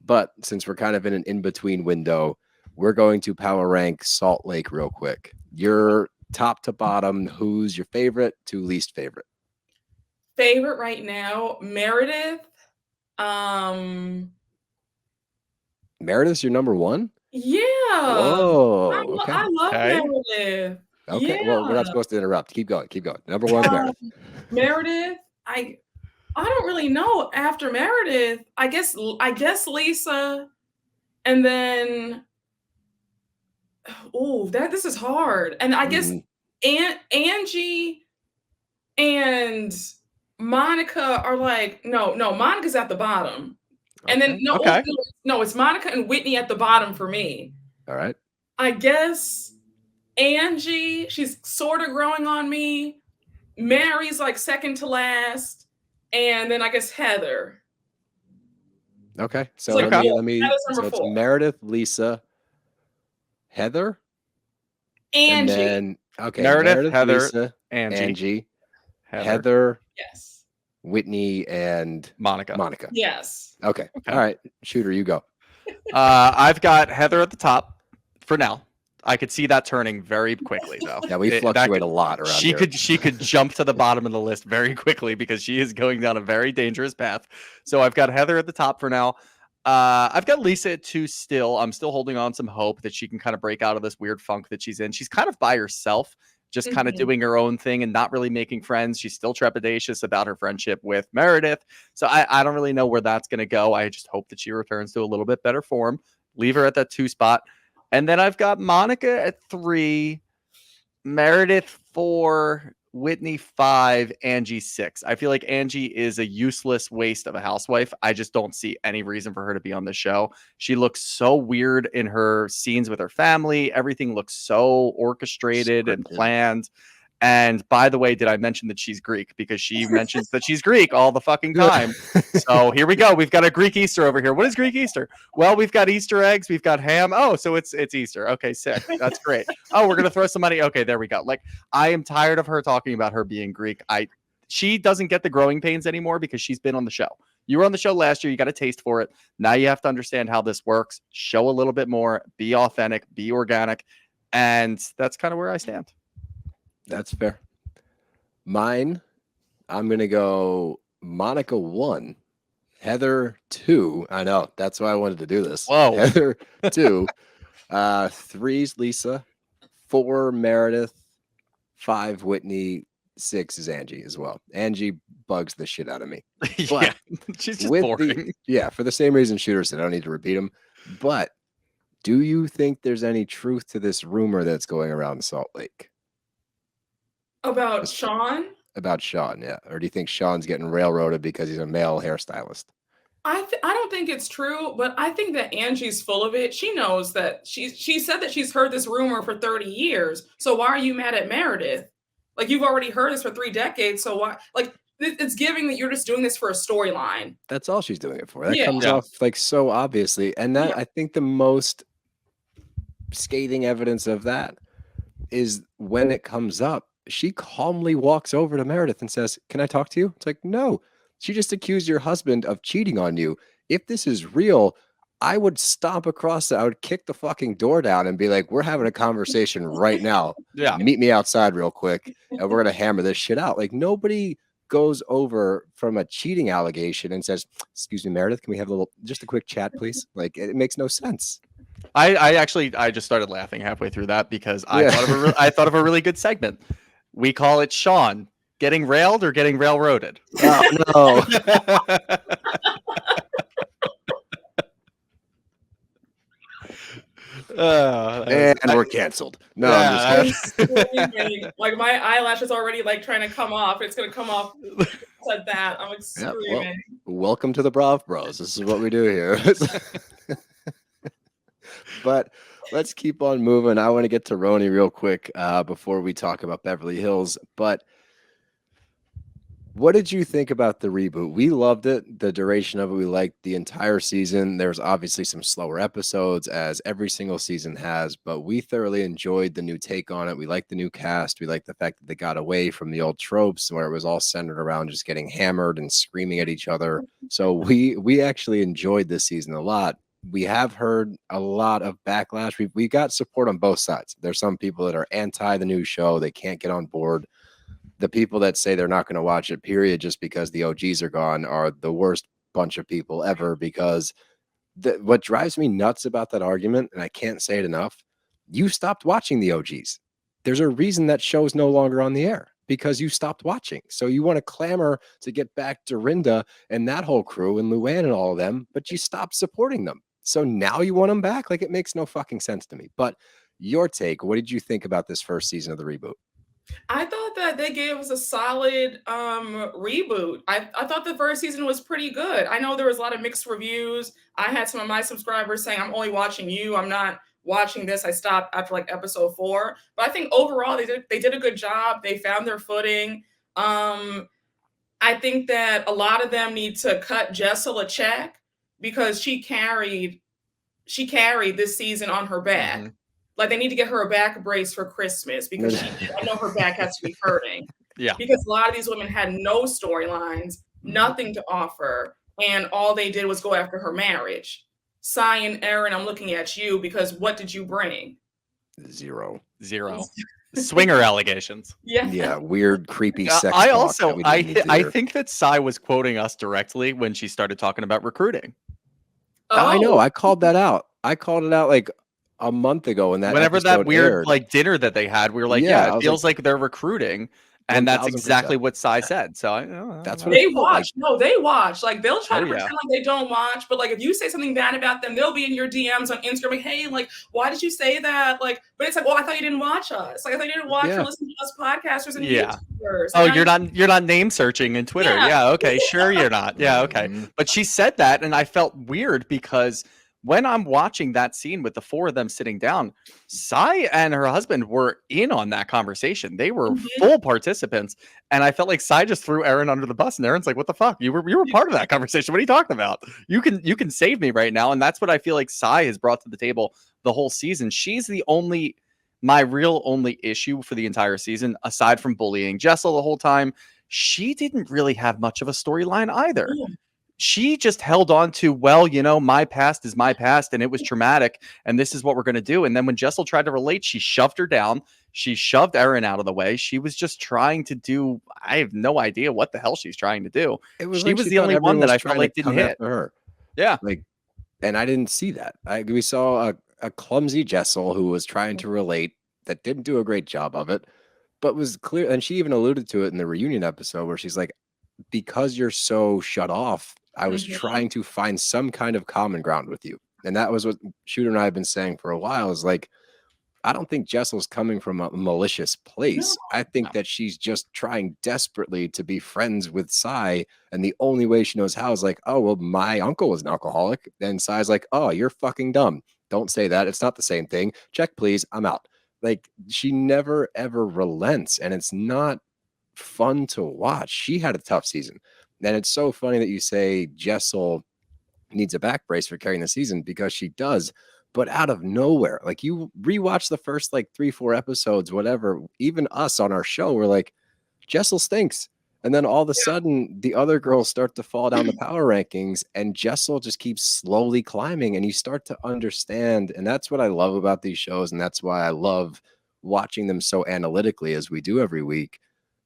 [SPEAKER 2] But since we're kind of in an in-between window, we're going to power rank Salt Lake real quick. Your top to bottom, who's your favorite to least favorite?
[SPEAKER 5] Favorite right now, Meredith.
[SPEAKER 2] Meredith's your number one?
[SPEAKER 5] Yeah.
[SPEAKER 2] Whoa. Okay.
[SPEAKER 5] I love Meredith.
[SPEAKER 2] Okay.
[SPEAKER 5] Yeah.
[SPEAKER 2] Well, we're not supposed to interrupt. Keep going. Number one, Meredith.
[SPEAKER 5] Meredith, I don't really know. After Meredith, I guess Lisa, and then this is hard. And I guess Angie and Monica are like, no, Monica's at the bottom. Okay. And then no, it's Monica and Whitney at the bottom for me.
[SPEAKER 2] All right.
[SPEAKER 5] I guess Angie, she's sort of growing on me. Mary's like second to last. And then I guess Heather.
[SPEAKER 2] Okay. So
[SPEAKER 5] let me
[SPEAKER 2] so it's Meredith, Lisa, Heather. And
[SPEAKER 5] Angie.
[SPEAKER 2] then, okay,
[SPEAKER 6] Meredith, Heather,
[SPEAKER 2] Lisa,
[SPEAKER 6] Angie,
[SPEAKER 2] Heather,
[SPEAKER 5] Yes.
[SPEAKER 2] Whitney, and
[SPEAKER 6] Monica.
[SPEAKER 5] Yes.
[SPEAKER 2] Okay. All right. Shooter, you go.
[SPEAKER 6] I've got Heather at the top for now. I could see that turning very quickly, though.
[SPEAKER 2] Yeah, we fluctuate a lot around here.
[SPEAKER 6] She could jump to the bottom of the list very quickly because she is going down a very dangerous path. So I've got Heather at the top for now. I've got Lisa at 2 still. I'm still holding on some hope that she can kind of break out of this weird funk that she's in. She's kind of by herself, just kind of doing her own thing and not really making friends. She's still trepidatious about her friendship with Meredith. So I don't really know where that's going to go. I just hope that she returns to a little bit better form. Leave her at that 2 spot. And then I've got Monica at 3, Meredith 4, Whitney 5, Angie 6. I feel like Angie is a useless waste of a housewife. I just don't see any reason for her to be on the show. She looks so weird in her scenes with her family. Everything looks so orchestrated and planned. And by the way, did I mention that she's Greek? Because she mentions that she's Greek all the fucking time. So here we go. We've got a Greek Easter over here. What is Greek Easter? Well, we've got Easter eggs. We've got ham. Oh, so it's Easter. Okay, sick. That's great. Oh, we're going to throw some money. Okay, there we go. Like, I am tired of her talking about her being Greek. She doesn't get the growing pains anymore because she's been on the show. You were on the show last year. You got a taste for it. Now you have to understand how this works. Show a little bit more. Be authentic. Be organic. And that's kind of where I stand.
[SPEAKER 2] That's fair. Mine, I'm going to go Monica 1, Heather 2. I know. That's why I wanted to do this.
[SPEAKER 6] Whoa.
[SPEAKER 2] Heather 2. 3's Lisa. 4, Meredith. 5, Whitney. 6 is Angie as well. Angie bugs the shit out of me.
[SPEAKER 6] Yeah, she's just boring.
[SPEAKER 2] For the same reason Shooter said, I don't need to repeat them. But do you think there's any truth to this rumor that's going around Salt Lake?
[SPEAKER 5] About Sean?
[SPEAKER 2] About Sean, yeah. Or do you think Sean's getting railroaded because he's a male hairstylist?
[SPEAKER 5] I don't think it's true, but I think that Angie's full of it. She knows that she said that she's heard this rumor for 30 years. So why are you mad at Meredith? Like, you've already heard this for 3 decades. So why? Like, it's giving that you're just doing this for a storyline.
[SPEAKER 2] That's all she's doing it for. That comes off like so obviously. And that I think the most scathing evidence of that is when it comes up, she calmly walks over to Meredith and says, "Can I talk to you?" It's like, no, she just accused your husband of cheating on you. If this is real, I would stomp across I would kick the fucking door down and be like, we're having a conversation right now.
[SPEAKER 6] Yeah.
[SPEAKER 2] Meet me outside real quick and we're going to hammer this shit out. Like, nobody goes over from a cheating allegation and says, "Excuse me, Meredith, can we have just a quick chat, please?" Like, it makes no sense.
[SPEAKER 6] I just started laughing halfway through that because I thought of a really good segment. We call it Sean getting railed or getting railroaded.
[SPEAKER 2] Oh, no. And we're canceled. No, I'm just
[SPEAKER 5] kidding. Like, my eyelash is already like trying to come off. It's gonna come off. Said that. I'm like screaming.
[SPEAKER 2] Welcome to the BravBros. This is what we do here. But let's keep on moving. I want to get to RHONY real quick before we talk about Beverly Hills. But what did you think about the reboot? We loved it. The duration of it, we liked the entire season. There's obviously some slower episodes, as every single season has, but we thoroughly enjoyed the new take on it. We liked the new cast. We liked the fact that they got away from the old tropes where it was all centered around just getting hammered and screaming at each other. So we actually enjoyed this season a lot. We have heard a lot of backlash. We got support on both sides. There's some people that are anti the new show. They can't get on board. The people that say they're not going to watch it, period, just because the OGs are gone, are the worst bunch of people ever. Because what drives me nuts about that argument, and I can't say it enough, you stopped watching the OGs. There's a reason that show's no longer on the air, because you stopped watching. So you want to clamor to get back to Rinda and that whole crew and Luann and all of them, but you stopped supporting them. So now you want them back? Like, it makes no fucking sense to me. But your take, what did you think about this first season of the reboot?
[SPEAKER 5] I thought that they gave us a solid reboot. I thought the first season was pretty good. I know there was a lot of mixed reviews. I had some of my subscribers saying, "I'm only watching you. I'm not watching this. I stopped after like episode 4." But I think overall they did a good job. They found their footing. I think that a lot of them need to cut Jessel a check because she carried this season on her back. Like they need to get her a back brace for Christmas because I know her back has to be hurting.
[SPEAKER 6] Yeah.
[SPEAKER 5] Because a lot of these women had no storylines, nothing to offer, and all they did was go after her marriage. Sai and Erin, I'm looking at you because what did you bring?
[SPEAKER 2] Zero.
[SPEAKER 6] Swinger allegations.
[SPEAKER 2] Yeah, weird, creepy sex
[SPEAKER 6] I
[SPEAKER 2] talk
[SPEAKER 6] also
[SPEAKER 2] that we didn't need to
[SPEAKER 6] I
[SPEAKER 2] hear.
[SPEAKER 6] think that Sai was quoting us directly when she started talking about recruiting.
[SPEAKER 5] Oh.
[SPEAKER 2] I know. I called that out. I called it out like a month ago when that
[SPEAKER 6] whenever that
[SPEAKER 2] episode
[SPEAKER 6] weird
[SPEAKER 2] aired.
[SPEAKER 6] like dinner that they had, we were like,
[SPEAKER 2] Yeah,
[SPEAKER 6] yeah,
[SPEAKER 2] I
[SPEAKER 6] it
[SPEAKER 2] was
[SPEAKER 6] feels like they're recruiting. And that's
[SPEAKER 2] 1000%.
[SPEAKER 6] exactly what Sai said. So
[SPEAKER 2] That's what
[SPEAKER 5] They
[SPEAKER 2] it felt like.
[SPEAKER 5] watch. No, they watch. Like they'll try to
[SPEAKER 6] yeah.
[SPEAKER 5] pretend like they don't watch, but like if you say something bad about them, they'll be in your DMs on Instagram like, hey, like, why did you say that? Like, but it's like, well, I thought you didn't watch us. Like I thought you didn't watch or listen to us podcasters and YouTubers.
[SPEAKER 6] Oh,
[SPEAKER 5] Like,
[SPEAKER 6] you're not name searching in Twitter. Yeah, okay, sure you're not. Yeah, okay. But she said that, and I felt weird because when I'm watching that scene with the four of them sitting down, Sai and her husband were in on that conversation. They were full participants, and I felt like Sai just threw Erin under the bus, and Erin's like, "What the fuck? You were part of that conversation. What are you talking about? You can save me right now." And that's what I feel like Sai has brought to the table the whole season. She's my real only issue for the entire season, aside from bullying Jessel the whole time. She didn't really have much of a storyline either. She just held on to, well, my past is my past and it was traumatic and this is what we're going to do. And then when Jessel tried to relate, she shoved her down. She shoved Erin out of the way. She was just trying to do, I have no idea what the hell she's trying to do. She was the only one that I felt like didn't hit.
[SPEAKER 2] Her.
[SPEAKER 6] Yeah.
[SPEAKER 2] And I didn't see that. We saw a clumsy Jessel who was trying to relate that didn't do a great job of it, but was clear. And she even alluded to it in the reunion episode where she's like, because you're so shut off, I was trying to find some kind of common ground with you. And that was what Shooter and I have been saying for a while is like, I don't think Jessel's coming from a malicious place. I think that she's just trying desperately to be friends with Sai. And the only way she knows how is like, oh, well, my uncle was an alcoholic. Then Sai's like, oh, you're fucking dumb. Don't say that. It's not the same thing. Check, please. I'm out. Like she never, ever relents. And it's not fun to watch. She had a tough season. And it's so funny that you say Jessel needs a back brace for carrying the season because she does, but out of nowhere, like you rewatch the first like 3-4 episodes, whatever, even us on our show, we're like, Jessel stinks. And then all of a sudden the other girls start to fall down the power rankings and Jessel just keeps slowly climbing and you start to understand. And that's what I love about these shows. And that's why I love watching them so analytically as we do every week.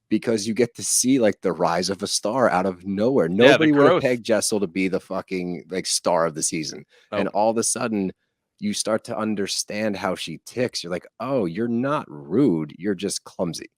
[SPEAKER 2] Because you get to see like the rise of a star out of nowhere. Nobody would have pegged Jessel to be the fucking like star of the season. And all of a sudden you start to understand how she ticks. You're like, oh, you're not rude. You're just clumsy.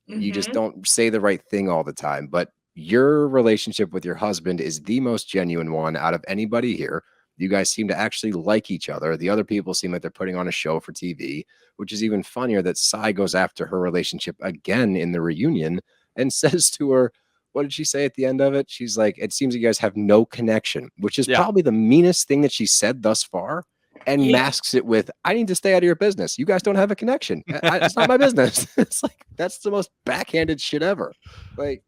[SPEAKER 2] You just don't say the right thing all the time. But your relationship with your husband is the most genuine one out of anybody here. You guys seem to actually like each other. The other people seem like they're putting on a show for TV, which is even funnier that Sai goes after her relationship again in the reunion and says to her, what did she say at the end of it? She's like, it seems you guys have no connection, which is probably the meanest thing that she said thus far and masks it with, I need to stay out of your business. You guys don't have a connection. It's not my business. It's like, that's the most backhanded shit ever. Like,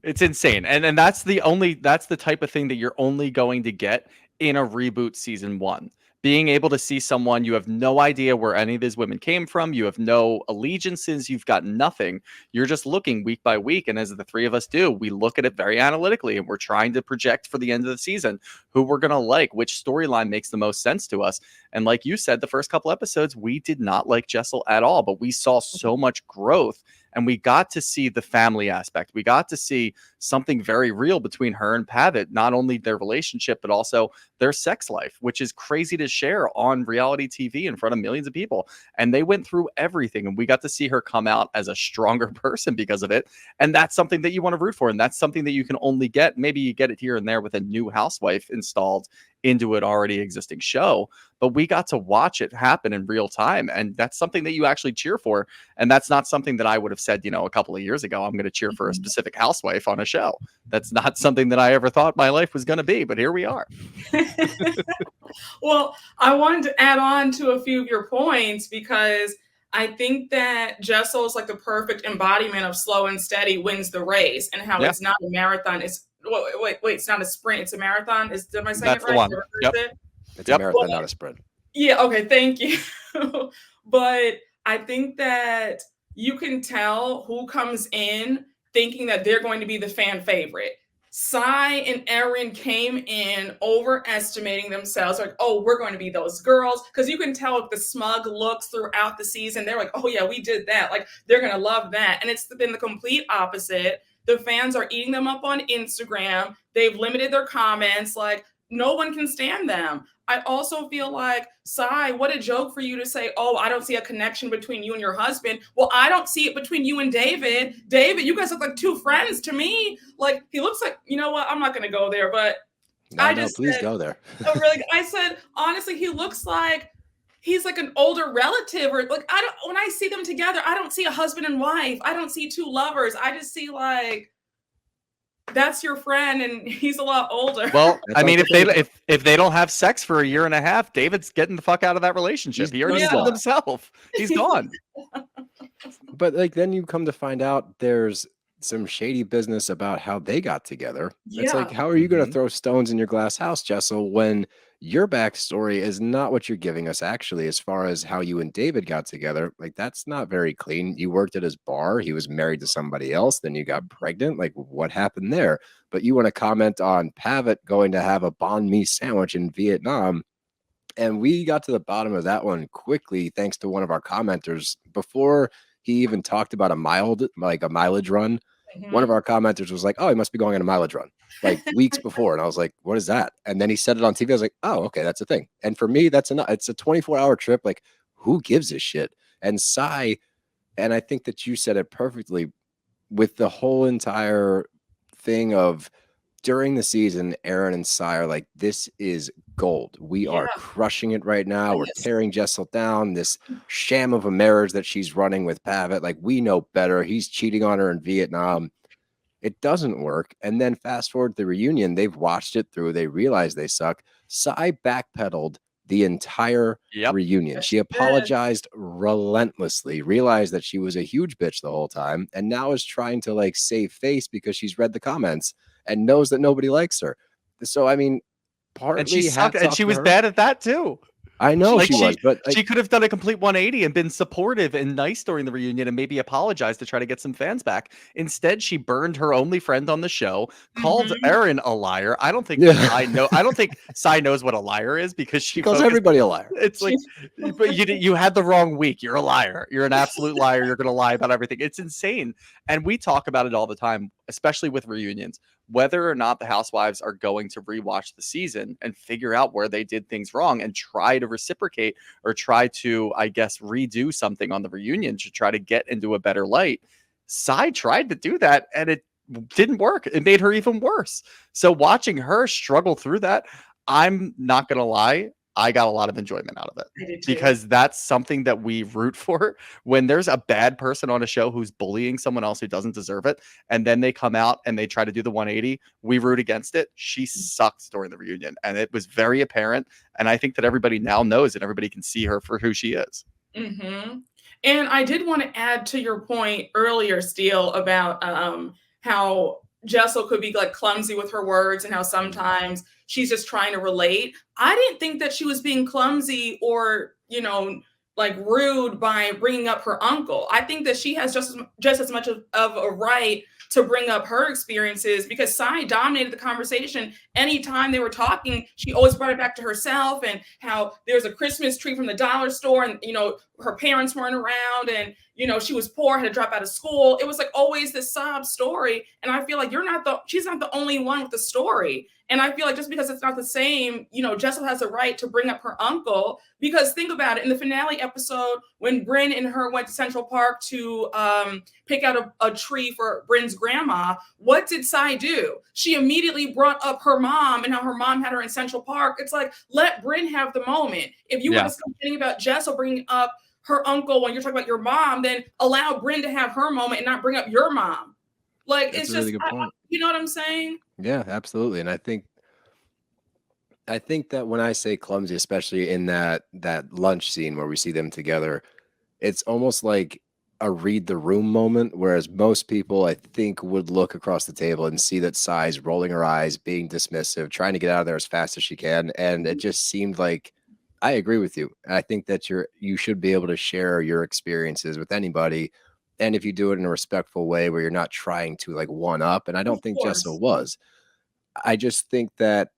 [SPEAKER 6] it's insane. And that's the type of thing that you're only going to get in a reboot season 1. Being able to see someone, you have no idea where any of these women came from. You have no allegiances. You've got nothing. You're just looking week by week. And as the three of us do, we look at it very analytically and we're trying to project for the end of the season who we're going to like, which storyline makes the most sense to us. And like you said, the first couple episodes, we did not like Jessel at all, but we saw so much growth. And we got to see the family aspect. We got to see something very real between her and Pavitt, not only their relationship, but also their sex life, which is crazy to share on reality TV in front of millions of people. And they went through everything. And we got to see her come out as a stronger person because of it. And that's something that you want to root for. And that's something that you can only get. Maybe you get it here and there with a new housewife installed into an already existing show, but we got to watch it happen in real time. And that's something that you actually cheer for. And that's not something that I would have said, a couple of years ago, I'm going to cheer for a specific housewife on a show. That's not something that I ever thought my life was going to be, but here we are.
[SPEAKER 5] Well, I wanted to add on to a few of your points because I think that Jessel is like the perfect embodiment of slow and steady wins the race and how it's not a marathon. Wait, it's not a sprint. It's a marathon. Am I saying
[SPEAKER 6] That's
[SPEAKER 5] it right?
[SPEAKER 6] the one. Yep.
[SPEAKER 2] It's a marathon, not a sprint.
[SPEAKER 5] Yeah. Okay. Thank you. but I think that you can tell who comes in thinking that they're going to be the fan favorite. Sai and Erin came in overestimating themselves, like, oh, we're going to be those girls. Because you can tell with the smug looks throughout the season. They're like, oh, yeah, we did that. Like, they're going to love that. And it's been the complete opposite. The fans are eating them up on Instagram. They've limited their comments. Like, no one can stand them. I also feel like, Sai, what a joke for you to say, oh, I don't see a connection between you and your husband. Well, I don't see it between you and David. David, you guys look like two friends to me. Like, he looks like, you know what? I'm not going to go there, but
[SPEAKER 2] please go there.
[SPEAKER 5] Oh, really? I said, honestly, he looks like he's like an older relative, or like, when I see them together, I don't see a husband and wife. I don't see two lovers. I just see like, that's your friend and he's a lot older.
[SPEAKER 6] Well, I mean, if they don't have sex for a year and a half, David's getting the fuck out of that relationship. He already told himself he's gone.
[SPEAKER 2] But like, then you come to find out there's some shady business about how they got together. It's like, how are you going to throw stones in your glass house, Jessel, when your backstory is not what you're giving us actually, as far as how you and David got together? Like, that's not very clean. You worked at his bar. He was married to somebody else. Then you got pregnant. Like, what happened there? But you want to comment on Pavitt going to have a banh mi sandwich in Vietnam. And we got to the bottom of that one quickly, thanks to one of our commenters. Before he even talked about a mileage run, one of our commenters was like, oh, he must be going on a mileage run, like weeks before. And I was like, what is that? And then he said it on TV. I was like, oh, okay, that's a thing. And for me, that's enough. It's a 24-hour trip. Like, who gives a shit? And Sai, and I think that you said it perfectly with the whole entire thing of during the season, Erin and Sai are like, this is gold. We are crushing it right now. We're tearing Jessel down. This sham of a marriage that she's running with Pavitt, like, we know better. He's cheating on her in Vietnam. It doesn't work. And then fast forward to the reunion, they've watched it through. They realize they suck. Sai backpedaled the entire reunion. She apologized relentlessly, realized that she was a huge bitch the whole time, and now is trying to like save face because she's read the comments and knows that nobody likes her. So, I mean, partly
[SPEAKER 6] and she sucked, and she was bad at that too.
[SPEAKER 2] I know she was, but
[SPEAKER 6] she could have done a complete 180 and been supportive and nice during the reunion and maybe apologized to try to get some fans back. Instead, she burned her only friend on the show, called Erin a liar. I don't think I don't think Sai knows what a liar is, because she
[SPEAKER 2] calls everybody a liar.
[SPEAKER 6] It's like, but you had the wrong week. You're a liar. You're an absolute liar. You're going to lie about everything. It's insane. And we talk about it all the time, especially with reunions, whether or not the housewives are going to rewatch the season and figure out where they did things wrong and try to reciprocate or try to, I guess, redo something on the reunion to try to get into a better light. Sai tried to do that and it didn't work. It made her even worse. So watching her struggle through that, I'm not going to lie, I got a lot of enjoyment out of it, because that's something that we root for. When there's a bad person on a show who's bullying someone else who doesn't deserve it, and then they come out and they try to do the 180, we root against it. She sucked during the reunion, and it was very apparent. And I think that everybody now knows and everybody can see her for who she is.
[SPEAKER 5] And I did want to add to your point earlier, Steele, about how Jessel could be like clumsy with her words and how sometimes she's just trying to relate. I didn't think that she was being clumsy or, you know, like rude by bringing up her uncle. I think that she has just as much of a right to bring up her experiences, because Sai dominated the conversation. Anytime they were talking, she always brought it back to herself and how there's a Christmas tree from the dollar store and, you know, her parents weren't around and, you know, she was poor, had to drop out of school. It was like always this sob story. And I feel like she's not the only one with the story. And I feel like just because it's not the same, you know, Jessel has a right to bring up her uncle, because think about it. In the finale episode, when Brynn and her went to Central Park to pick out a tree for Brynn's grandma, what did Sai do? She immediately brought up her mom and how her mom had her in Central Park. It's like, let Brynn have the moment. If you want to start thinking about Jessel bringing up her uncle when you're talking about your mom, then allow Brynn to have her moment and not bring up your mom. Like, that's it's just, really good point. You know what I'm saying?
[SPEAKER 2] Yeah, absolutely. And I think that when I say clumsy, especially in that lunch scene where we see them together, it's almost like a read the room moment, whereas most people, I think, would look across the table and see that Sai's rolling her eyes, being dismissive, trying to get out of there as fast as she can. And it just seemed like I agree with you. I think that you should be able to share your experiences with anybody. And if you do it in a respectful way where you're not trying to like one up, and I don't
[SPEAKER 5] Of
[SPEAKER 2] think Jessel
[SPEAKER 5] course.
[SPEAKER 2] was, I just think that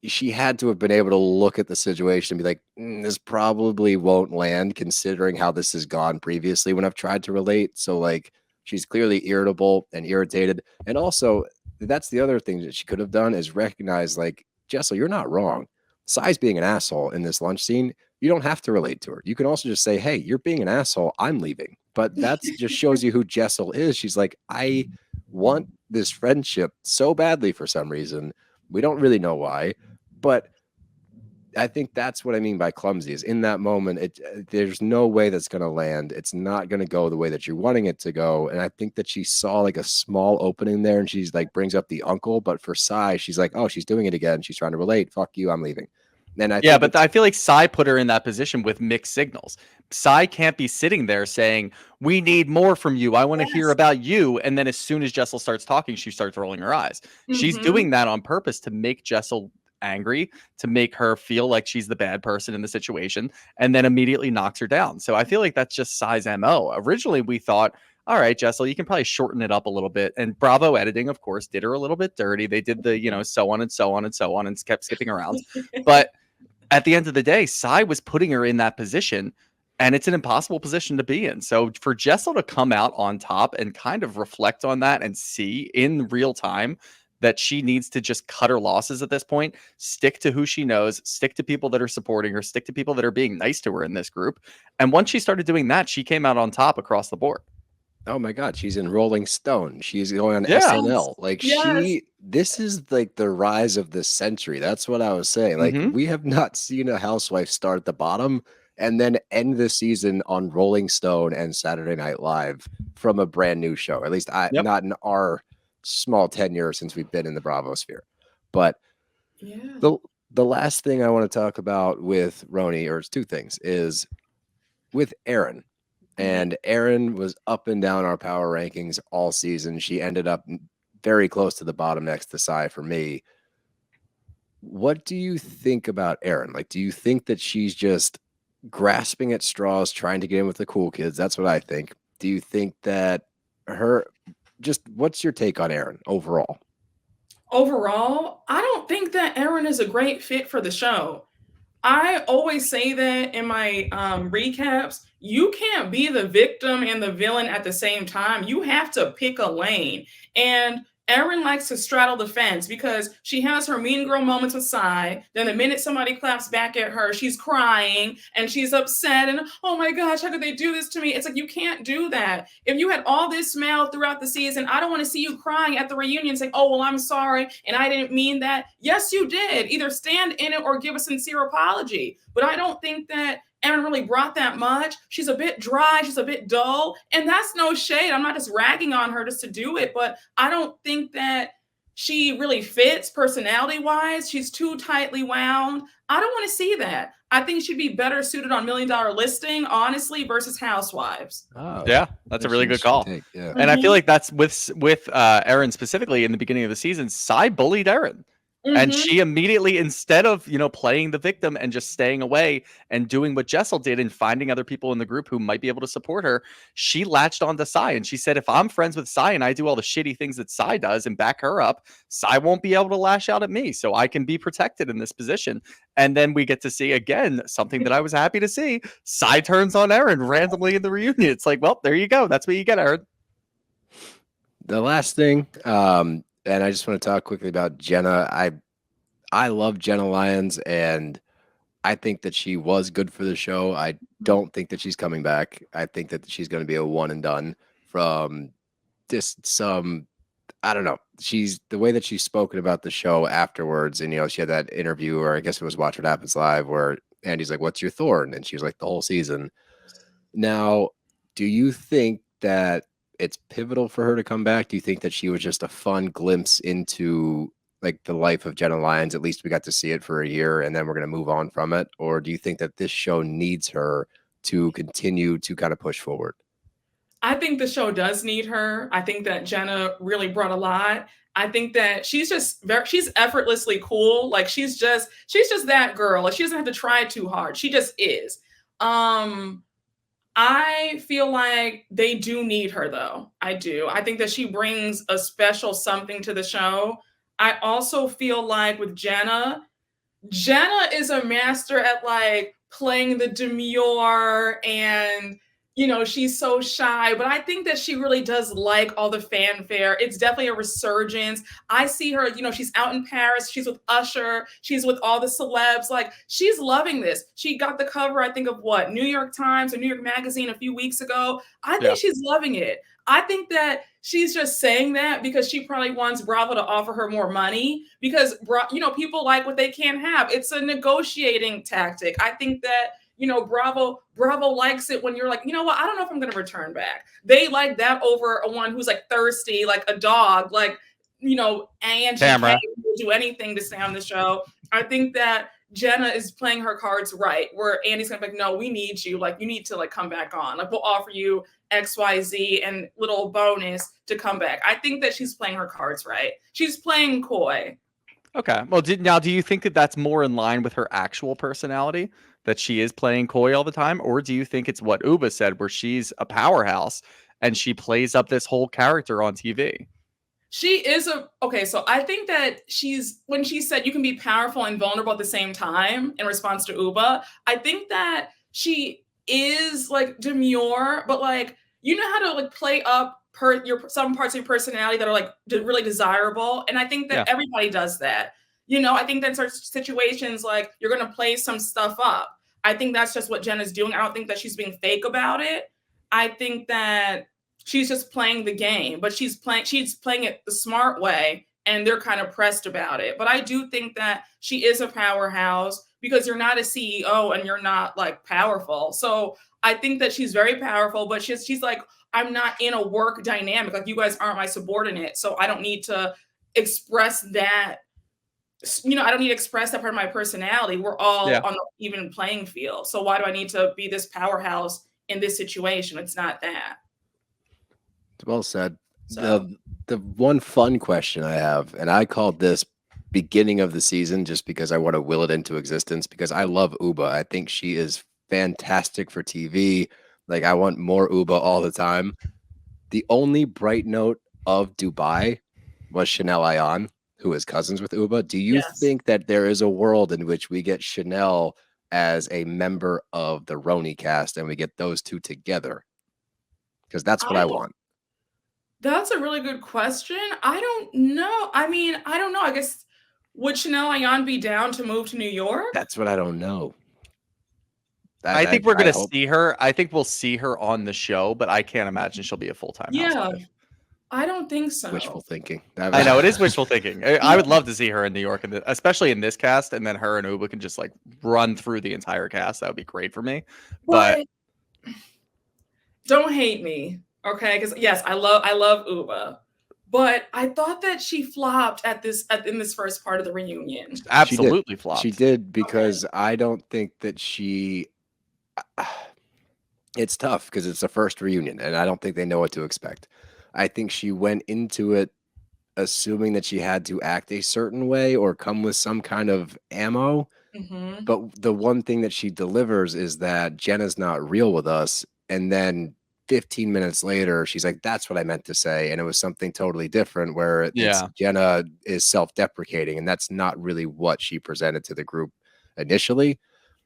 [SPEAKER 2] she had to have been able to look at the situation and be like, this probably won't land considering how this has gone previously when I've tried to relate. So like she's clearly irritable and irritated. And also that's the other thing that she could have done is recognize like, Jessel, you're not wrong. Sai's being an asshole in this lunch scene. You don't have to relate to her. You can also just say, hey, you're being an asshole. I'm leaving. But that's just shows you who Jessel is. She's like, I want this friendship so badly for some reason. We don't really know why, but I think that's what I mean by clumsy is in that moment, there's no way that's going to land. It's not going to go the way that you're wanting it to go. And I think that she saw like a small opening there and she's like, brings up the uncle, but for Sai, she's like, oh, she's doing it again. She's trying to relate. Fuck you. I'm leaving. And
[SPEAKER 6] yeah, but I feel like Sai put her in that position with mixed signals. Sai can't be sitting there saying, we need more from you. I want to hear about you. And then as soon as Jessel starts talking, she starts rolling her eyes. She's doing that on purpose to make Jessel angry, to make her feel like she's the bad person in the situation, and then immediately knocks her down. So I feel like that's just Sai's MO. Originally, we thought, all right, Jessel, you can probably shorten it up a little bit. And Bravo editing, of course, did her a little bit dirty. They did the, so on and so on and so on and kept skipping around. But at the end of the day, Sai was putting her in that position, and it's an impossible position to be in. So for Jessel to come out on top and kind of reflect on that and see in real time that she needs to just cut her losses at this point, stick to who she knows, stick to people that are supporting her, stick to people that are being nice to her in this group. And once she started doing that, she came out on top across the board.
[SPEAKER 2] Oh my God, she's in Rolling Stone. She's going on SNL. Like this is like the rise of the century. That's what I was saying. Like we have not seen a housewife start at the bottom and then end the season on Rolling Stone and Saturday Night Live from a brand new show. At least not in our small tenure since we've been in the Bravo sphere. But the last thing I want to talk about with RHONY, or it's two things, is with Erin. And Erin was up and down our power rankings all season. She ended up very close to the bottom next to Sai for me. What do you think about Erin? Like, do you think that she's just grasping at straws, trying to get in with the cool kids? That's what I think. Do you think that what's your take on Erin overall?
[SPEAKER 5] Overall, I don't think that Erin is a great fit for the show. I always say that in my recaps. You can't be the victim and the villain at the same time. You have to pick a lane. And Erin likes to straddle the fence because she has her mean girl moments with Sai. Then the minute somebody claps back at her, she's crying and she's upset and, oh my gosh, how could they do this to me? It's like, you can't do that. If you had all this smile throughout the season, I don't want to see you crying at the reunion saying, oh, well, I'm sorry and I didn't mean that. Yes, you did. Either stand in it or give a sincere apology. But I don't think that Erin really brought that much. She's a bit dry. She's a bit dull. And that's no shade. I'm not just ragging on her just to do it, but I don't think that she really fits personality-wise. She's too tightly wound. I don't want to see that. I think she'd be better suited on $1 Million Listing, honestly, versus Housewives.
[SPEAKER 2] Oh,
[SPEAKER 6] yeah, that's a really good call. And I feel like that's with Erin specifically in the beginning of the season. Sai bullied Erin. And she immediately, instead of, playing the victim and just staying away and doing what Jessel did and finding other people in the group who might be able to support her, she latched onto Sai. And she said, if I'm friends with Sai and I do all the shitty things that Sai does and back her up, Sai won't be able to lash out at me. So I can be protected in this position. And then we get to see, again, something that I was happy to see. Sai turns on Erin randomly in the reunion. It's like, well, there you go. That's what you get, Erin.
[SPEAKER 2] The last thing, and I just want to talk quickly about Jenna. I love Jenna Lions, and I think that she was good for the show. I don't think that she's coming back. I think that she's going to be a one and done from just some, I don't know. The way that she's spoken about the show afterwards, and, she had that interview, or I guess it was Watch What Happens Live, where Andy's like, what's your thorn? And she was like, the whole season. Now, do you think that it's pivotal for her to come back? Do you think that she was just a fun glimpse into like the life of Jenna Lions? At least we got to see it for a year and then we're going to move on from it. Or do you think that this show needs her to continue to kind of push forward?
[SPEAKER 5] I think the show does need her. I think that Jenna really brought a lot. I think that she's effortlessly cool. Like she's just that girl. Like she doesn't have to try too hard. She just is. I feel like they do need her though. I do. I think that she brings a special something to the show. I also feel like with Jenna is a master at like playing the demure and she's so shy, but I think that she really does like all the fanfare. It's definitely a resurgence. I see her, she's out in Paris. She's with Usher. She's with all the celebs. Like, she's loving this. She got the cover, I think, of what? New York Times or New York Magazine a few weeks ago. I think she's loving it. I think that she's just saying that because she probably wants Bravo to offer her more money because, people like what they can't have. It's a negotiating tactic. I think that Bravo likes it when you're like, you know what? I don't know if I'm going to return back. They like that over a one who's like thirsty, like a dog, like, Ayan will do anything to stay on the show. I think that Jenna is playing her cards right, where Andy's going to be like, no, we need you. Like, you need to like come back on. Like, we'll offer you XYZ and little bonus to come back. I think that she's playing her cards right. She's playing coy.
[SPEAKER 6] Okay. Well, do you think that that's more in line with her actual personality? That she is playing coy all the time? Or do you think it's what Ubah said, where she's a powerhouse and she plays up this whole character on TV?
[SPEAKER 5] She is so I think that when she said you can be powerful and vulnerable at the same time in response to Ubah, I think that she is like demure, but like, how to like play up some parts of your personality that are like really desirable. And I think that everybody does that. I think that in certain situations, like you're going to play some stuff up. I think that's just what Jenna's doing. I don't think that she's being fake about it. I think that she's just playing the game, but she's playing it the smart way, and they're kind of pressed about it. But I do think that she is a powerhouse because you're not a CEO and you're not like powerful. So I think that she's very powerful, but she's like, I'm not in a work dynamic. Like, you guys aren't my subordinate, so I don't need to express that. I don't need to express that part of my personality. We're all on the even playing field. So why do I need to be this powerhouse in this situation? It's not that.
[SPEAKER 2] Well said.
[SPEAKER 5] So.
[SPEAKER 2] The one fun question I have, and I called this beginning of the season just because I want to will it into existence, because I love Ubah. I think she is fantastic for TV. Like, I want more Ubah all the time. The only bright note of Dubai was Chanel Ayan, who is cousins with Ubah. Do you think that there is a world in which we get Chanel as a member of the RHONY cast and we get those two together? Because that's what I want.
[SPEAKER 5] That's a really good question. I don't know. I mean, I don't know. I guess, would Chanel Ayan be down to move to New York?
[SPEAKER 2] That's what I don't know.
[SPEAKER 6] I think we're going to see her. I think we'll see her on the show, but I can't imagine she'll be a full-time housewife.
[SPEAKER 5] I don't think so.
[SPEAKER 2] Wishful thinking.
[SPEAKER 6] I know, it is wishful thinking. I would love to see her in New York, especially in this cast, and then her and Ubah can just like run through the entire cast. That would be great for me. But
[SPEAKER 5] don't hate me, okay? Because yes, I love Ubah, but I thought that she flopped in this first part of the reunion.
[SPEAKER 6] Absolutely flopped.
[SPEAKER 2] She did, because I don't think that she. It's tough because it's the first reunion, and I don't think they know what to expect. I think she went into it assuming that she had to act a certain way or come with some kind of ammo.
[SPEAKER 5] Mm-hmm.
[SPEAKER 2] But the one thing that she delivers is that Jenna's not real with us. And then 15 minutes later, she's like, that's what I meant to say. And it was something totally different, where Jenna is self-deprecating. And that's not really what she presented to the group initially.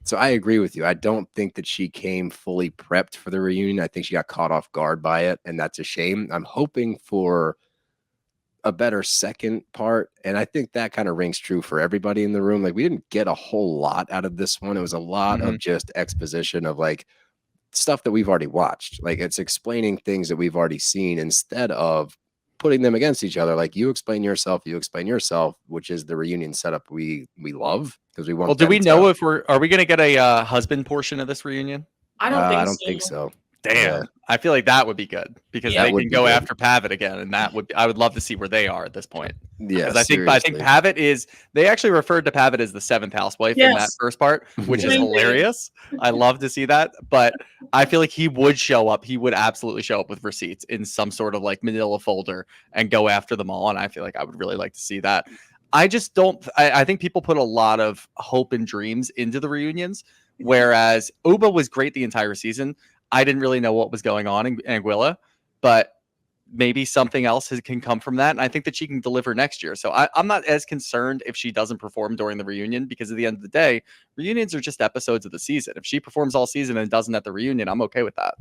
[SPEAKER 2] So I agree with you. I don't think that she came fully prepped for the reunion. I think she got caught off guard by it, and that's a shame. I'm hoping for a better second part, and I think that kind of rings true for everybody in the room. Like, we didn't get a whole lot out of this one. It was a lot of just exposition of like stuff that we've already watched. Like, it's explaining things that we've already seen instead of putting them against each other. Like, you explain yourself, which is the reunion setup we love, because we want.
[SPEAKER 6] Well, do we know if are we going to get a husband portion of this reunion?
[SPEAKER 5] I don't think so.
[SPEAKER 2] I don't think so.
[SPEAKER 6] Damn. Yeah. I feel like that would be good because they can go after Pavitt again, and I would love to see where they are at this point.
[SPEAKER 2] Yeah,
[SPEAKER 6] I think Pavitt is. They actually referred to Pavitt as the 7th housewife in that first part, which is hilarious. I love to see that, but I feel like he would show up. He would absolutely show up with receipts in some sort of like manila folder and go after them all. And I feel like I would really like to see that. I just don't. I think people put a lot of hope and dreams into the reunions, whereas Ubah was great the entire season. I didn't really know what was going on in Anguilla, but maybe something else can come from that. And I think that she can deliver next year. So I'm not as concerned if she doesn't perform during the reunion, because at the end of the day, reunions are just episodes of the season. If she performs all season and doesn't at the reunion, I'm okay with that.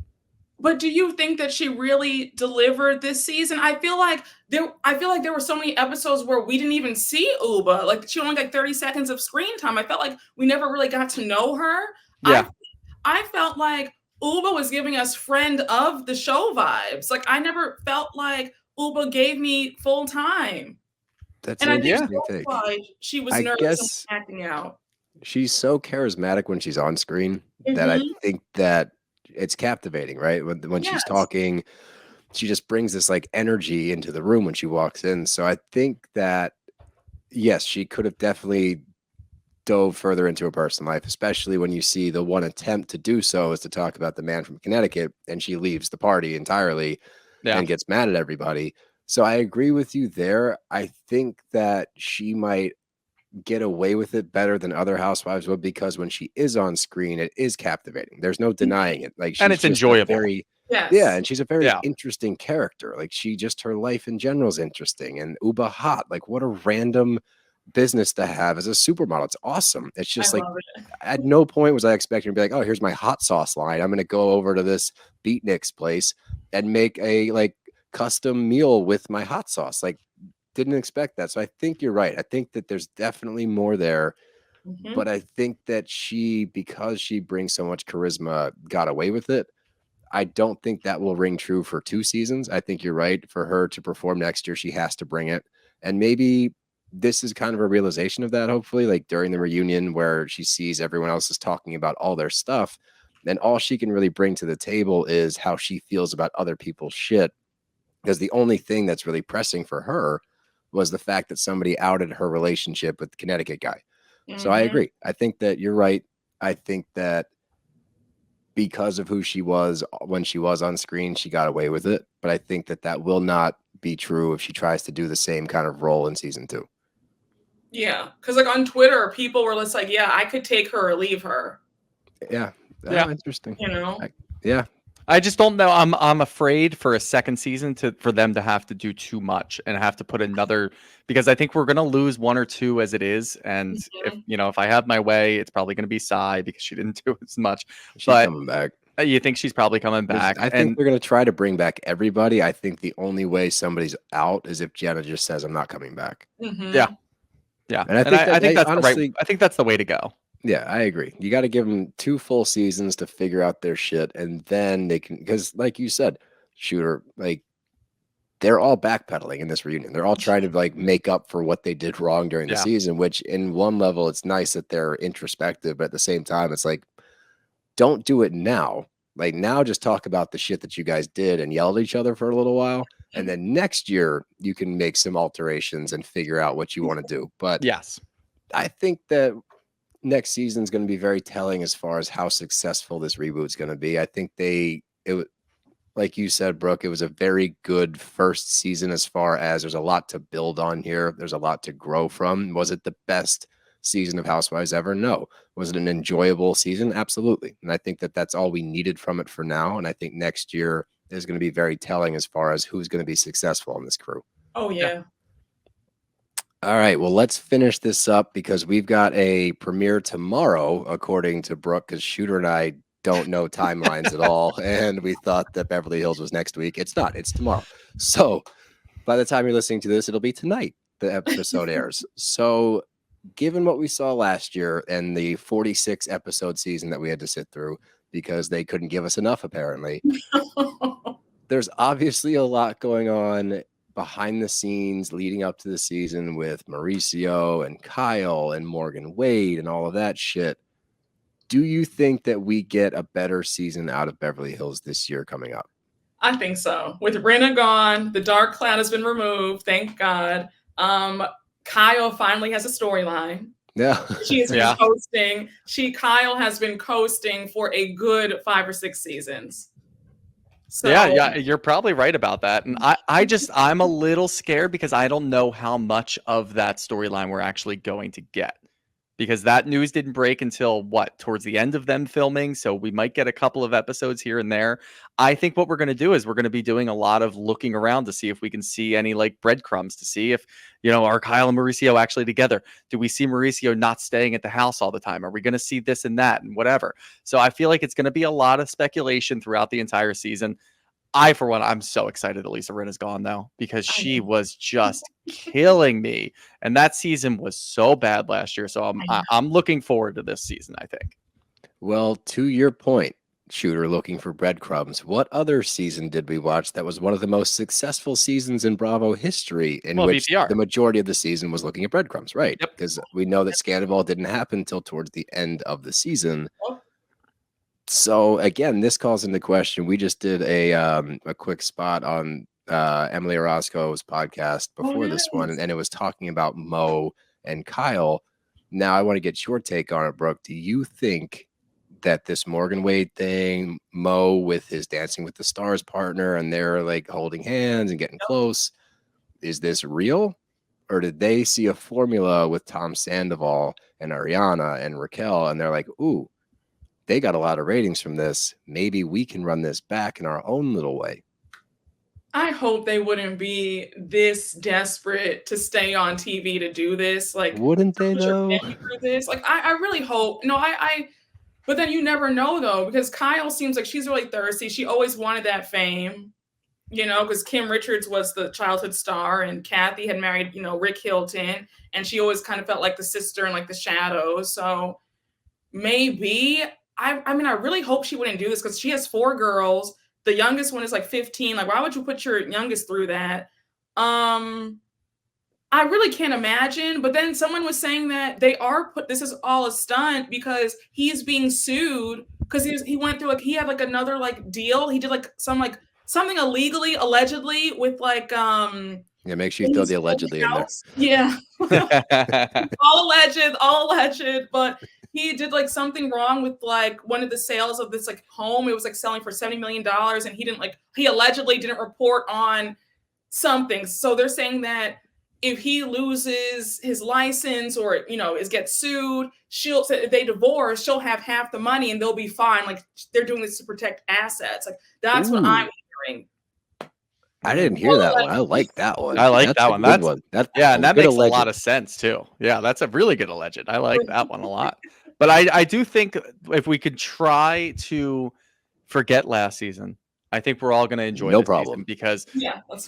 [SPEAKER 5] But do you think that she really delivered this season? I feel like there were so many episodes where we didn't even see Ubah. Like she only got 30 seconds of screen time. I felt like we never really got to know her.
[SPEAKER 6] Yeah.
[SPEAKER 5] I felt like Ubah was giving us friend of the show vibes. Like I never felt like Ubah gave me full time.
[SPEAKER 2] That's an interesting thing.
[SPEAKER 5] She was nervous and acting out.
[SPEAKER 2] She's so charismatic when she's on screen that I think that it's captivating, right? When she's talking, she just brings this like energy into the room when she walks in. So I think that yes, she could have definitely dove further into her personal life, especially when you see the one attempt to do so is to talk about the man from Connecticut, and she leaves the party entirely and gets mad at everybody. So I agree with you there. I think that she might get away with it better than other housewives would, because when she is on screen, it is captivating. There's no denying it. Like,
[SPEAKER 6] and it's enjoyable.
[SPEAKER 2] And she's a very interesting character. Like her life in general is interesting. And Ubah hot. Like, what a random business to have as a supermodel. It's awesome. It's just at no point was I expecting to be like, oh, here's my hot sauce line. I'm going to go over to this Beatnik's place and make a like custom meal with my hot sauce. Like, didn't expect that. So I think you're right. I think that there's definitely more there, but I think that because she brings so much charisma, got away with it. I don't think that will ring true for 2 seasons. I think you're right. For her to perform next year, she has to bring it. And maybe this is kind of a realization of that, hopefully, like during the reunion where she sees everyone else is talking about all their stuff, then all she can really bring to the table is how she feels about other people's shit. Because the only thing that's really pressing for her was the fact that somebody outed her relationship with the Connecticut guy. So I agree. I think that you're right. I think that because of who she was when she was on screen, she got away with it. But I think that will not be true if she tries to do the same kind of role in season 2.
[SPEAKER 5] Yeah, because like on Twitter, people were just like, "Yeah, I could take her or leave her."
[SPEAKER 2] Yeah, interesting.
[SPEAKER 5] You know,
[SPEAKER 6] I just don't know. I'm afraid for a second season for them to have to do too much and have to put another, because I think we're gonna lose 1 or 2 as it is. And if I have my way, it's probably gonna be Sai because she didn't do as much.
[SPEAKER 2] She's coming back.
[SPEAKER 6] You think she's probably coming back?
[SPEAKER 2] I think they're gonna try to bring back everybody. I think the only way somebody's out is if Jenna just says, "I'm not coming back."
[SPEAKER 6] Yeah,
[SPEAKER 2] and I think that's honestly,
[SPEAKER 6] I think that's the way to go.
[SPEAKER 2] Yeah, I agree. You got to give them 2 full seasons to figure out their shit, and then they can, because like you said, Shooter, like they're all backpedaling in this reunion. They're all trying to like make up for what they did wrong during the season, which in one level, it's nice that they're introspective, but at the same time, it's like, don't do it now. Like now, just talk about the shit that you guys did and yell at each other for a little while. And then next year, you can make some alterations and figure out what you want to do. But
[SPEAKER 6] yes,
[SPEAKER 2] I think that next season is going to be very telling as far as how successful this reboot is going to be. I think like you said, Brooke, it was a very good first season as far as there's a lot to build on here. There's a lot to grow from. Was it the best season of Housewives ever? No. Was it an enjoyable season? Absolutely. And I think that that's all we needed from it for now. And I think next year is going to be very telling as far as who's going to be successful in this crew.
[SPEAKER 5] Oh, yeah.
[SPEAKER 2] All right, well, let's finish this up because we've got a premiere tomorrow, according to Brooke, because Shooter and I don't know timelines at all, and we thought that Beverly Hills was next week. It's not. It's tomorrow. So by the time you're listening to this, it'll be tonight the episode airs. So given what we saw last year and the 46-episode season that we had to sit through because they couldn't give us enough, apparently, there's obviously a lot going on behind the scenes leading up to the season with Mauricio and Kyle and Morgan Wade and all of that shit. Do you think that we get a better season out of Beverly Hills this year coming up?
[SPEAKER 5] I think so. With Rinna gone, the dark cloud has been removed. Thank God. Kyle finally has a storyline.
[SPEAKER 2] Yeah.
[SPEAKER 5] She has been coasting. Kyle has been coasting for a good 5 or 6 seasons. So,
[SPEAKER 6] yeah, you're probably right about that. And I'm a little scared because I don't know how much of that storyline we're actually going to get. Because that news didn't break until towards the end of them filming. So we might get a couple of episodes here and there. I think what we're going to do is we're going to be doing a lot of looking around to see if we can see any like breadcrumbs to see if, are Kyle and Mauricio actually together? Do we see Mauricio not staying at the house all the time? Are we going to see this and that and whatever? So I feel like it's going to be a lot of speculation throughout the entire season. For one, I'm so excited that Lisa Rinna's gone though, because she was just killing me, and that season was so bad last year. So I'm looking forward to this season, I think.
[SPEAKER 2] Well, to your point, Shooter, looking for breadcrumbs, what other season did we watch that was one of the most successful seasons in Bravo history, in which
[SPEAKER 6] VTR.
[SPEAKER 2] The majority of the season was looking at breadcrumbs, right? Because we know that Scandal didn't happen until towards the end of the season. So again, this calls into question. We just did a quick spot on Emily Orozco's podcast before this one, and it was talking about Mo and Kyle. Now I want to get your take on it, Brooke. Do you think that this Morgan Wade thing, Mo with his Dancing with the Stars partner, and they're like holding hands and getting close, is this real? Or did they see a formula with Tom Sandoval and Ariana and Raquel, and they're like, ooh, they got a lot of ratings from this. Maybe we can run this back in our own little way.
[SPEAKER 5] I hope they wouldn't be this desperate to stay on TV to do this. Like,
[SPEAKER 2] wouldn't they though?
[SPEAKER 5] This? Like, I really hope. No, but then you never know though, because Kyle seems like she's really thirsty. She always wanted that fame, because Kim Richards was the childhood star and Kathy had married, Rick Hilton, and she always kind of felt like the sister in like the shadows. So maybe. I mean, I really hope she wouldn't do this because she has 4 girls. The youngest one is like 15. Like, why would you put your youngest through that? I really can't imagine. But then someone was saying that this is all a stunt because he's being sued because he went through he had like another like deal. He did like something illegally, allegedly with like
[SPEAKER 2] make sure you throw the allegedly in there.
[SPEAKER 5] Yeah. all alleged, but he did like something wrong with like one of the sales of this like home. It was like selling for $70 million, and he allegedly didn't report on something. So they're saying that if he loses his license or gets sued, if they divorce, she'll have half the money and they'll be fine. Like, they're doing this to protect assets. Like, that's what I'm hearing.
[SPEAKER 2] I didn't hear that one. I like that one.
[SPEAKER 6] I like that one. That's
[SPEAKER 2] one.
[SPEAKER 6] And that makes a lot of sense too. Yeah, that's a really good alleged. I like that one a lot. But I do think if we could try to forget last season, I think we're all going to enjoy
[SPEAKER 2] no
[SPEAKER 6] this
[SPEAKER 2] problem
[SPEAKER 6] season because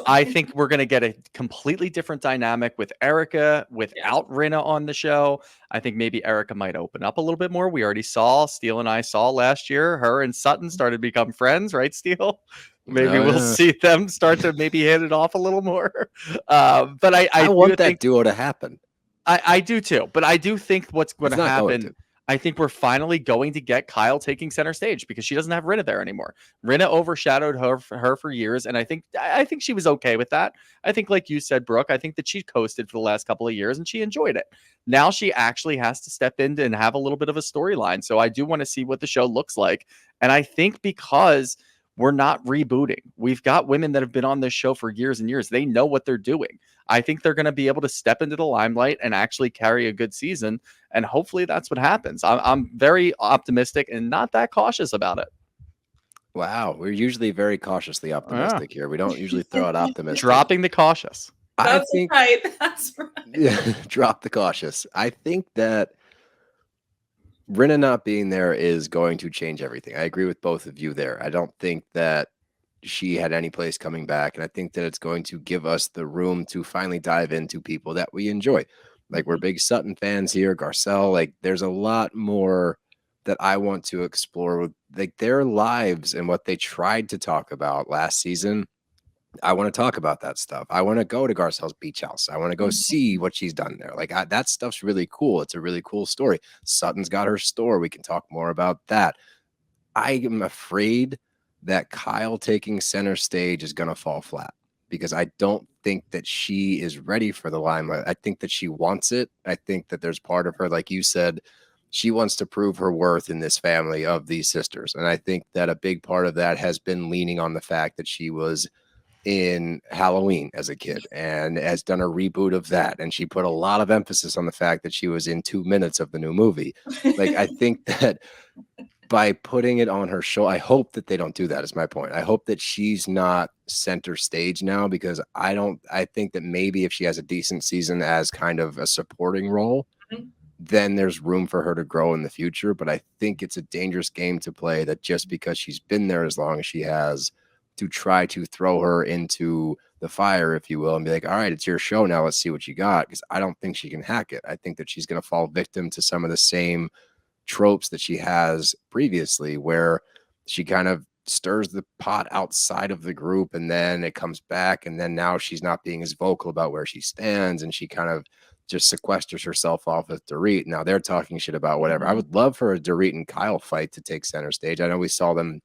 [SPEAKER 6] I think we're going to get a completely different dynamic with Erica without Rinna on the show. I think maybe Erica might open up a little bit more. We already saw, Steele and I saw last year, her and Sutton started to become friends, right, Steele? Maybe we'll see them start to maybe hit it off a little more. But I
[SPEAKER 2] want that duo to happen.
[SPEAKER 6] I do too. But I do think what's going to happen, I think we're finally going to get Kyle taking center stage because she doesn't have Rinna there anymore. Rinna overshadowed her for years, and I think she was okay with that. I think, like you said, Brooke, I think that she coasted for the last couple of years and she enjoyed it. Now she actually has to step in and have a little bit of a storyline. So I do want to see what the show looks like. And I think because we're not rebooting, we've got women that have been on this show for years and years. They know what they're doing. I think they're going to be able to step into the limelight and actually carry a good season. And hopefully that's what happens. I'm very optimistic and not that cautious about it.
[SPEAKER 2] Wow. We're usually very cautiously optimistic here. We don't usually throw out optimistic.
[SPEAKER 6] Dropping the cautious.
[SPEAKER 5] That's right. That's right.
[SPEAKER 2] Yeah, drop the cautious. I think that Rinna not being there is going to change everything. I agree with both of you there. I don't think that she had any place coming back. And I think that it's going to give us the room to finally dive into people that we enjoy. Like, we're big Sutton fans here, Garcelle. Like, there's a lot more that I want to explore with like their lives and what they tried to talk about last season. I want to talk about that stuff. I want to go to Garcelle's beach house. I want to go see what she's done there. Like that stuff's really cool. It's a really cool story. Sutton's got her store. We can talk more about that. I am afraid that Kyle taking center stage is going to fall flat because I don't think that she is ready for the limelight. I think that she wants it. I think that there's part of her, like you said, she wants to prove her worth in this family of these sisters. And I think that a big part of that has been leaning on the fact that she was in Halloween as a kid and has done a reboot of that. And she put a lot of emphasis on the fact that she was in 2 minutes of the new movie. Like, I think that by putting it on her show, I hope that they don't do that is my point. I hope that she's not center stage now because I think that maybe if she has a decent season as kind of a supporting role, then there's room for her to grow in the future. But I think it's a dangerous game to play that just because she's been there as long as she has, to try to throw her into the fire, if you will, and be like, all right, it's your show now. Let's see what you got. Because I don't think she can hack it. I think that she's going to fall victim to some of the same tropes that she has previously, where she kind of stirs the pot outside of the group and then it comes back. And then now she's not being as vocal about where she stands. And she kind of just sequesters herself off with Dorit. Now they're talking shit about whatever. I would love for a Dorit and Kyle fight to take center stage. I know we saw them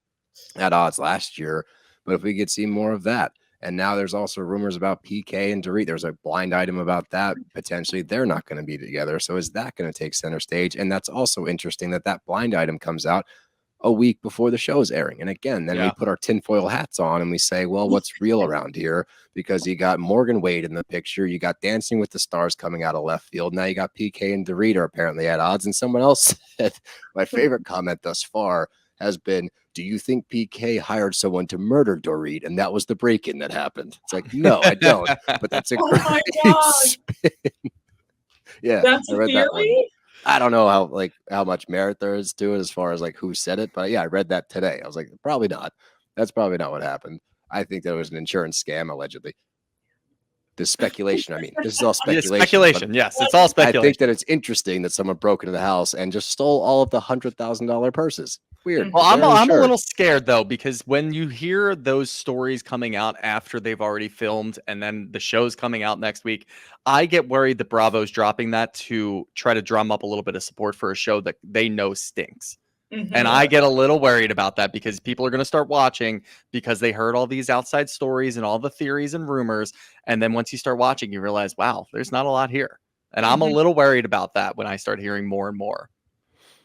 [SPEAKER 2] at odds last year, but if we could see more of that. And now there's also rumors about PK and Dorit. There's a blind item about that. Potentially they're not going to be together. So is that going to take center stage? And that's also interesting that blind item comes out a week before the show's airing. And again, then we put our tinfoil hats on and we say, well, what's real around here? Because you got Morgan Wade in the picture. You got Dancing with the Stars coming out of left field. Now you got PK and Dorit are apparently at odds. And someone else said, my favorite comment thus far has been, do you think PK hired someone to murder Dorit? And that was the break-in that happened. It's like, no, I don't. But that's a great spin. Yeah,
[SPEAKER 5] that's
[SPEAKER 2] I read that one.
[SPEAKER 5] theory?
[SPEAKER 2] I don't know how much merit there is to it as far as like who said it, but yeah, I read that today. I was like, probably not. That's probably not what happened. I think that was an insurance scam, allegedly. This speculation. I mean, this is all speculation.
[SPEAKER 6] Yeah, speculation. Yes, it's all speculation.
[SPEAKER 2] I think that it's interesting that someone broke into the house and just stole all of the $100,000 purses. Weird.
[SPEAKER 6] Well, I'm a little scared though, because when you hear those stories coming out after they've already filmed and then the show's coming out next week, I get worried that Bravo's dropping that to try to drum up a little bit of support for a show that they know stinks. And I get a little worried about that because people are going to start watching because they heard all these outside stories and all the theories and rumors. And then once you start watching, you realize, wow, there's not a lot here. And I'm a little worried about that when I start hearing more and more.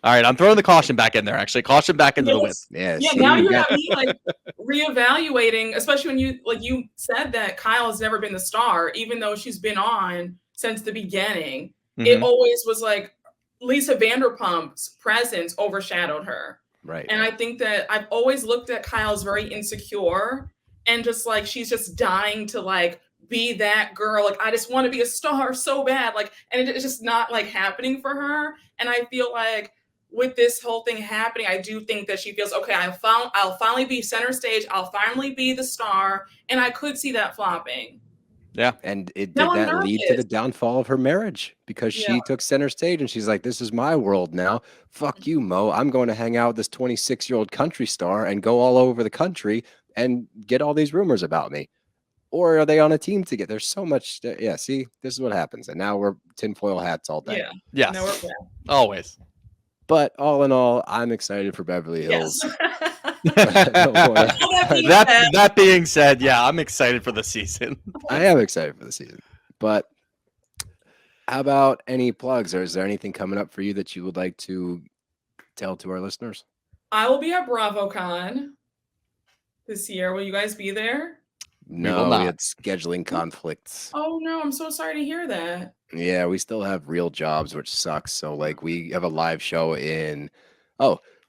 [SPEAKER 6] All right, I'm throwing the caution back in there, actually. Caution back into the wind.
[SPEAKER 5] Yeah, now you got me like reevaluating, especially when you said that Kyle has never been the star, even though she's been on since the beginning. It always was like Lisa Vanderpump's presence overshadowed her.
[SPEAKER 2] Right.
[SPEAKER 5] And I think that I've always looked at Kyle as very insecure and just like she's just dying to like be that girl. Like I just want to be a star so bad. Like, and it's just not like happening for her. And I feel like with this whole thing happening, I do think that she feels, okay, I'll finally be center stage. I'll finally be the star. And I could see that flopping.
[SPEAKER 6] Yeah.
[SPEAKER 2] And did that lead to the downfall of her marriage because she took center stage and she's like, this is my world now. Fuck you, Mo. I'm going to hang out with this 26-year-old country star and go all over the country and get all these rumors about me. Or are they on a team together? There's so much. Yeah. See, this is what happens. And now we're tinfoil hats all day.
[SPEAKER 5] Yeah.
[SPEAKER 6] Yes. Always.
[SPEAKER 2] But all in all, I'm excited for Beverly Hills.
[SPEAKER 6] That being said, yeah, I'm excited for the season.
[SPEAKER 2] I am excited for the season. But how about any plugs? Or is there anything coming up for you that you would like to tell to our listeners?
[SPEAKER 5] I will be at BravoCon this year. Will you guys be there?
[SPEAKER 2] No, we had scheduling conflicts.
[SPEAKER 5] Oh no, I'm so sorry to hear that.
[SPEAKER 2] Yeah, we still have real jobs, which sucks. So like we have a live show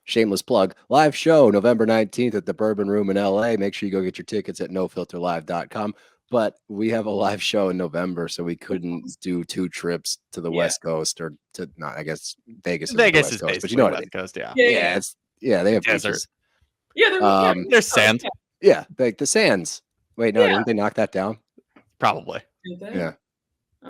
[SPEAKER 2] shameless plug, live show November 19th at the Bourbon Room in LA. Make sure you go get your tickets at nofilterlive.com. But we have a live show in November, so we couldn't do 2 trips to the West Coast or to not, I guess Vegas is the West Coast, but you know what I mean.
[SPEAKER 6] Coast, yeah.
[SPEAKER 2] They have
[SPEAKER 6] desert.
[SPEAKER 2] beaches.
[SPEAKER 5] Yeah,
[SPEAKER 6] there's sand.
[SPEAKER 2] Yeah, like the sands. Wait, no, didn't they knock that down?
[SPEAKER 6] Probably.
[SPEAKER 2] Yeah.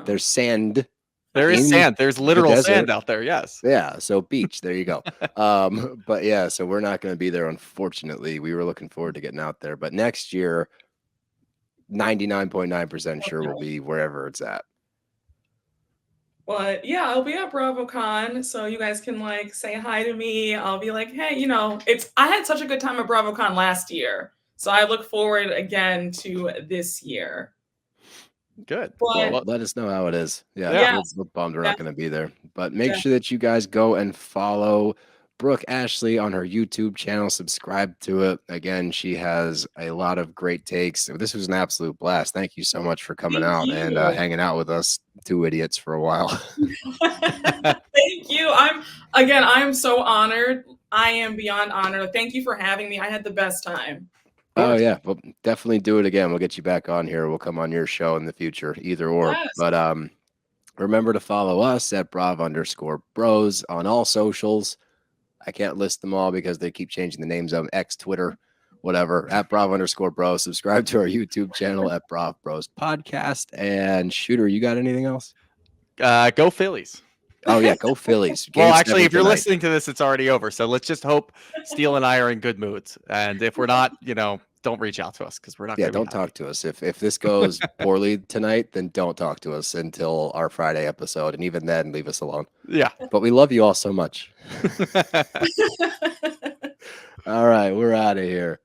[SPEAKER 2] There's sand.
[SPEAKER 6] There is sand. There's literal sand out there. Yes.
[SPEAKER 2] Yeah. So beach. There you go. But yeah, so we're not going to be there, unfortunately. We were looking forward to getting out there. But next year, 99.9% sure will be wherever it's at.
[SPEAKER 5] But yeah, I'll be at BravoCon, so you guys can like say hi to me. I'll be like, hey, you know, I had such a good time at BravoCon last year, so I look forward again to this year.
[SPEAKER 6] Good.
[SPEAKER 5] But,
[SPEAKER 2] well, let us know how it is. Yeah,
[SPEAKER 5] yes,
[SPEAKER 2] we're bummed we're not going to be there, but make
[SPEAKER 5] Yeah.
[SPEAKER 2] sure that you guys go and follow Brooke Ashley on her YouTube channel. Subscribe to it. Again, she has a lot of great takes. This was an absolute blast. Thank you so much for coming
[SPEAKER 5] Thank
[SPEAKER 2] out and
[SPEAKER 5] you.
[SPEAKER 2] hanging out with us, two idiots, for a while.
[SPEAKER 5] Thank you. I'm so honored. I am beyond honored. Thank you for having me. I had the best time.
[SPEAKER 2] Oh yeah, well, definitely do it again. We'll get you back on here. We'll come on your show in the future, either or.
[SPEAKER 5] Yes.
[SPEAKER 2] But remember to follow us at Brav_Bros on all socials. I can't list them all because they keep changing the names of them. X, Twitter, whatever, at Brav_Bros. Subscribe to our YouTube channel at BravBros Podcast. And Shooter, you got anything else?
[SPEAKER 6] Go Phillies.
[SPEAKER 2] Oh yeah, go Phillies.
[SPEAKER 6] Well,
[SPEAKER 2] Game
[SPEAKER 6] actually,
[SPEAKER 2] 7
[SPEAKER 6] if you're
[SPEAKER 2] tonight.
[SPEAKER 6] listening to this, it's already over. So let's just hope Steele and I are in good moods. And if we're not, don't reach out to us because we're not.
[SPEAKER 2] Yeah, don't talk to us. If this goes poorly tonight, then don't talk to us until our Friday episode. And even then, leave us alone.
[SPEAKER 6] Yeah.
[SPEAKER 2] But we love you all so much. All right, we're out of here.